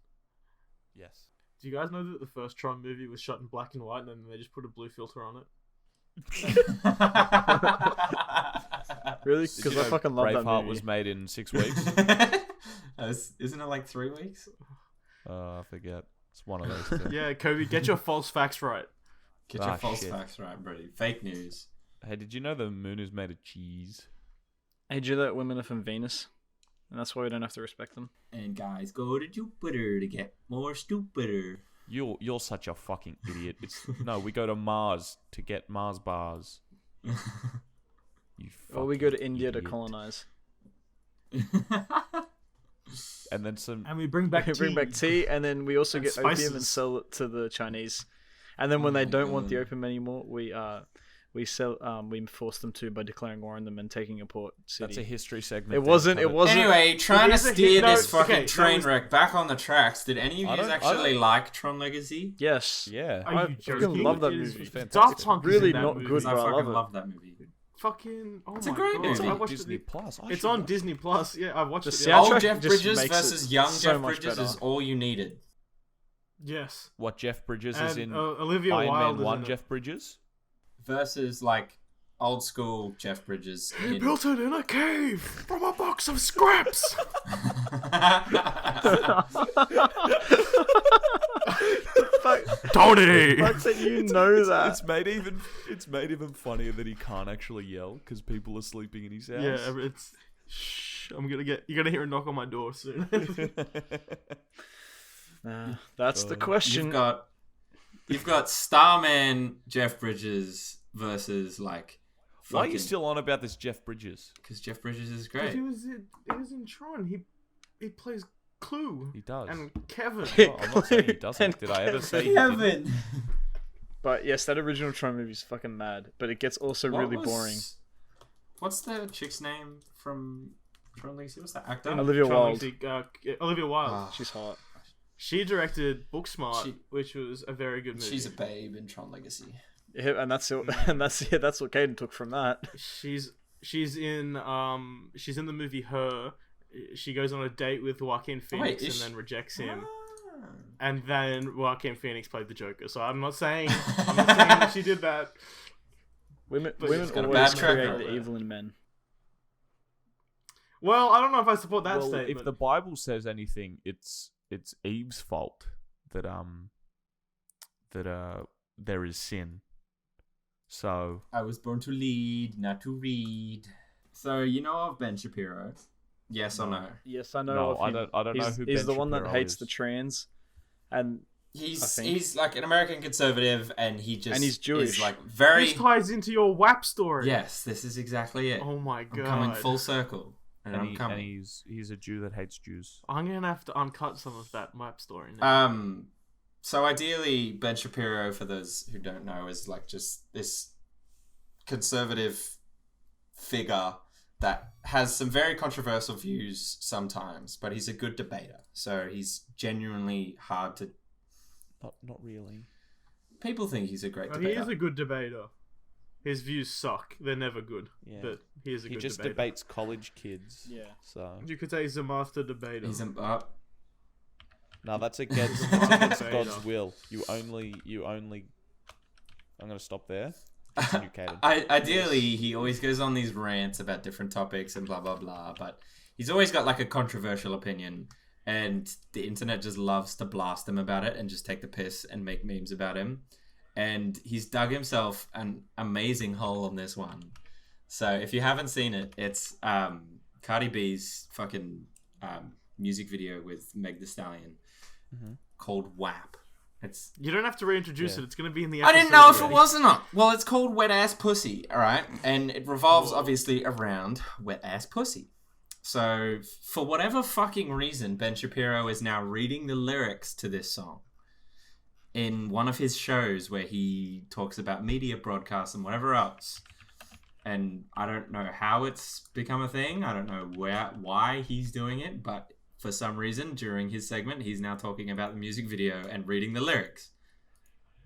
Yes. Do you guys know that the first Tron movie was shot in black and white and then they just put a blue filter on it? Really? Did Because you I know fucking love that Braveheart movie. was made in 6 weeks. Isn't it like 3 weeks? I forget. It's one of those two. Yeah, Kobe, get your false facts right. Get Ah, your false shit. facts right, Brady. Fake news. Hey, did you know the moon is made of cheese? Hey, do you know that women are from Venus? And that's why we don't have to respect them. And guys go to Jupiter to get more stupider. You're such a fucking idiot. No, we go to Mars to get Mars bars. You Or we go to fucking India to idiot. colonize. And then some. And we bring back We bring back tea, and then we also And get opium and spices. sell it to the Chinese. And then when Oh they my don't want the God. opium anymore, we force them to by declaring war on them and taking a port city. That's a history segment. It there, wasn't. but It wasn't. Anyway, trying to Here's a steer hit- no, this fucking okay, train no, wreck back on the tracks. Did any of I you don't- I actually don't- like Tron Legacy? Yes. Yeah. Are I you fucking joking? love that It is movie. Fantastic. Daft Punk is Really in that not movie. good, I but I fucking love it. love that movie. Fucking, oh It's a my great God. movie. It's I on watched Disney it. Plus. I It's should on watch Disney Plus. Yeah, I watched The it. soundtrack Old Jeff just Bridges makes versus it young so Jeff much Bridges better. is all you needed. Yes. What Jeff Bridges is And in Olivia Iron Wilde Man is 1 in it. Jeff Bridges? Versus like old school Jeff Bridges. He in- built it in a cave from a box of scraps. Tony. Fuck that you know that. It's made even funnier that he can't actually yell because people are sleeping in his house. Yeah, it's. Shh. You're gonna hear a knock on my door soon. That's the question. You've got Starman Jeff Bridges versus like. Why are you still on about this Jeff Bridges? Because Jeff Bridges is Because great. he was in Tron. He plays Clue. He does. And Kevin. Oh, I'm not saying he doesn't. Did I ever say he didn't? But yes, that original Tron movie is fucking mad. But it gets also What really was- boring. What's the chick's name from Tron Legacy? What's that actor? Olivia Tron Wilde. Legacy, Olivia Wilde. Ah, She's hot. She directed Booksmart, She- which was a very good movie. she's a babe in Tron Legacy. Yeah, and that's it. And that's what Kaden took from that. She's in the movie Her. She goes on a date with Joaquin Phoenix is and she- then rejects him. Ah. And then Joaquin Phoenix played the Joker. So I'm not saying that she did that. Women But women it's got a always bad track create record. the evil in men. Well, I don't know if I support that Well, statement. if the Bible says anything, it's Eve's fault that there is sin. So I was born to lead, not to read. So you know of Ben Shapiro? Yes or no? Yes, I know. no, of I him. don't know who. He's Ben the one that Shapiro hates is. the trans, and I He's think. he's like an American conservative, and he just And he's Jewish. Is like very this ties into your WAP story. yes. This is exactly it. Oh my I'm god. coming full circle, and, And, I'm coming. he's a Jew that hates Jews. I'm gonna have to uncut some of that WAP story now. So ideally, Ben Shapiro, for those who don't know, is like just this conservative figure that has some very controversial views sometimes, but he's a good debater. So he's genuinely hard to Not really. People think he's a great He debater. is a good debater. His views suck. They're never good. Yeah. But he is a He good just debater. debates college kids. Yeah. So You could say he's a master debater. He's a no, that's against Debater. God's will. You only. I'm gonna stop there. Continue, Kaden. Ideally, he always goes on these rants about different topics and blah blah blah, but he's always got like a controversial opinion, and the internet just loves to blast him about it and just take the piss and make memes about him. And he's dug himself an amazing hole on this one. So if you haven't seen it, it's Cardi B's fucking music video with Meg Thee Stallion called WAP. It's You don't have to reintroduce Yeah. it. It's going to be in the I episode. didn't know if it already. was or not. Well, it's called Wet Ass Pussy, all right? And it revolves obviously around wet ass pussy. So for whatever fucking reason, Ben Shapiro is now reading the lyrics to this song in one of his shows where he talks about media broadcasts and whatever else. And I don't know how it's become a thing. I don't know why he's doing it, but for some reason during his segment, he's now talking about the music video and reading the lyrics.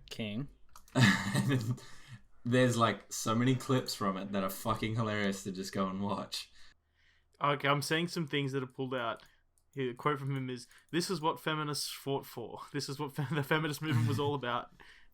King. There's like so many clips from it that are fucking hilarious to just go and watch. Okay, I'm saying some things that are pulled out. Here, a quote from him is, "This is what feminists fought for. This is what the feminist movement was all about."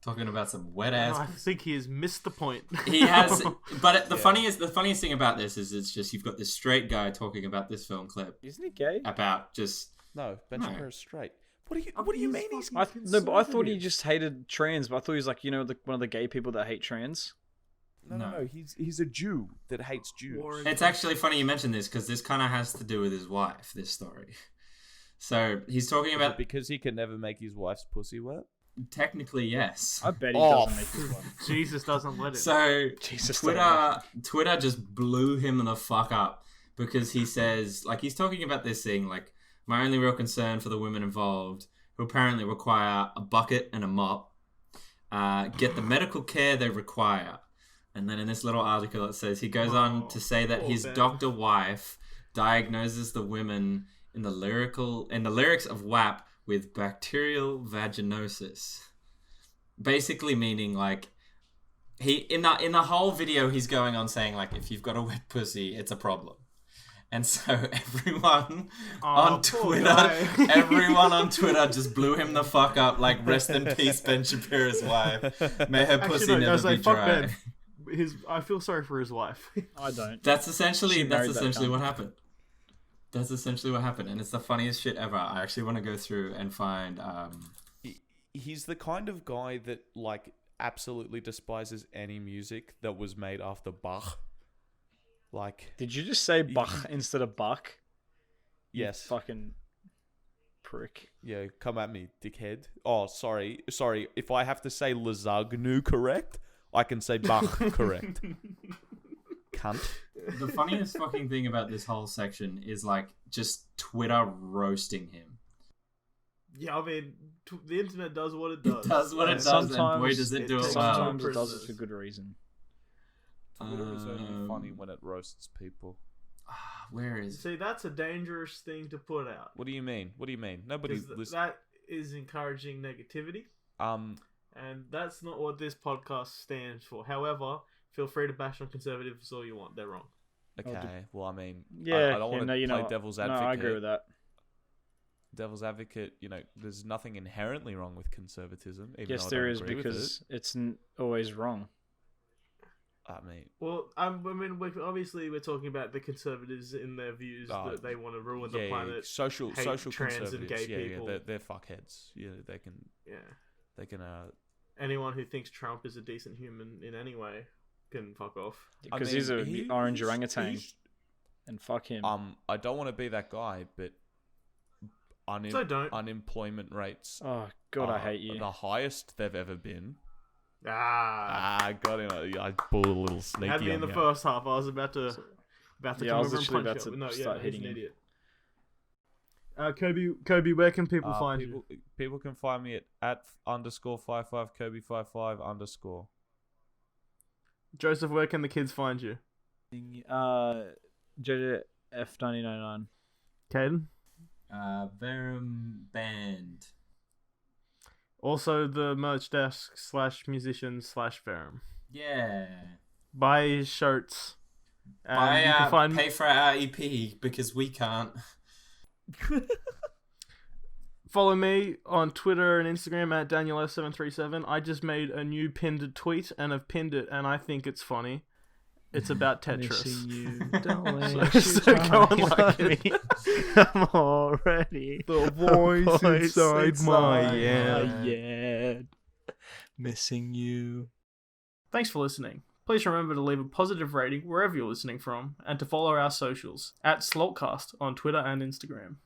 Talking about some wet I ass. think he has missed the point. He has, but the funniest thing about this is it's just you've got this straight guy talking about this film clip Isn't he gay? about just No, Ben No. Shapiro's straight. What do you mean he's No, but I thought he just hated trans. But I thought he was like, one of the gay people that hate trans. No. He's a Jew that hates Jews. It's actually funny you mentioned this because this kind of has to do with his wife. This story. So he's talking Is it about because he can never make his wife's pussy wet. technically yes. I bet he Oh. doesn't make this one. Jesus doesn't let it. So Jesus, Twitter just blew him the fuck up because he says, like, he's talking about this thing, like, my only real concern for the women involved, who apparently require a bucket and a mop, get the medical care they require. And then in this little article it says he goes on to say that poor his Ben. doctor wife diagnoses the women in the lyrics of WAP with bacterial vaginosis. Basically meaning like he in the whole video he's going on saying like if you've got a wet pussy it's a problem. And so everyone on poor Twitter guy. everyone on Twitter just blew him the fuck up like rest in peace Ben Shapiro's wife. May her pussy Actually, no, never guys, be like, fuck dry. Ben. I feel sorry for his wife. I don't. That's essentially She married that cunt. what happened. That's essentially what happened, and it's the funniest shit ever. I actually want to go through and find. He's the kind of guy that like absolutely despises any music that was made after Bach. Like, Did you just say Bach instead of Buck? You yes, fucking prick. yeah, come at me, dickhead. Oh, sorry. If I have to say Lazagnu correct, I can say Bach correct. Cunt. The funniest fucking thing about this whole section is like just Twitter roasting him. Yeah, I mean, the internet does what it does. It does what it does, and boy Sometimes does it it do it takes well. Sometimes it does it Prisoners. for good reason. Twitter is only funny when it roasts people. Where is? See, that's a dangerous thing to put out. What do you mean? Nobody 'Cause listens. that is encouraging negativity, and that's not what this podcast stands for. However, feel free to bash on conservatives all you want. They're wrong. Okay, well, I mean, Yeah, I don't want to play devil's advocate. No, I agree with that. Devil's advocate, there's nothing inherently wrong with conservatism. Even Yes, though I there don't is agree with because it's always wrong. it. I mean, Well, I mean, obviously, we're talking about the conservatives in their views that they want to ruin the planet. social hate social trans and conservatives. gay Yeah, people. they're fuckheads. Yeah, they can Yeah, anyone who thinks Trump is a decent human in any way can fuck off. Because I mean, he's a orange he's- orangutan. he's- And fuck him. I don't want to be that guy, but So don't. unemployment rates Oh god, I are hate you. the highest they've ever been. Ah, Got him. I pulled a little sneaky had me in on the ya. first half. I was about to Yeah, I come was over and literally punch about you. to But no, start he's hitting an him. idiot. Kobe, where can people find people, you? People can find me at _55 Kobe55 _. Joseph, where can the kids find you? JJ F999. Kaden? Verum Band. Also, the merch desk / musician / Verum. Yeah. Buy his shirts. And Buy you can find pay for our EP because we can't. Follow me on Twitter and Instagram at DanielS737. I just made a new pinned tweet and have pinned it, and I think it's funny. It's about Missing Tetris. you, don't So- let you so go and like find it. me. I'm already The voice inside my head. Missing you. Thanks for listening. Please remember to leave a positive rating wherever you're listening from, and to follow our socials at Slalt Cast on Twitter and Instagram.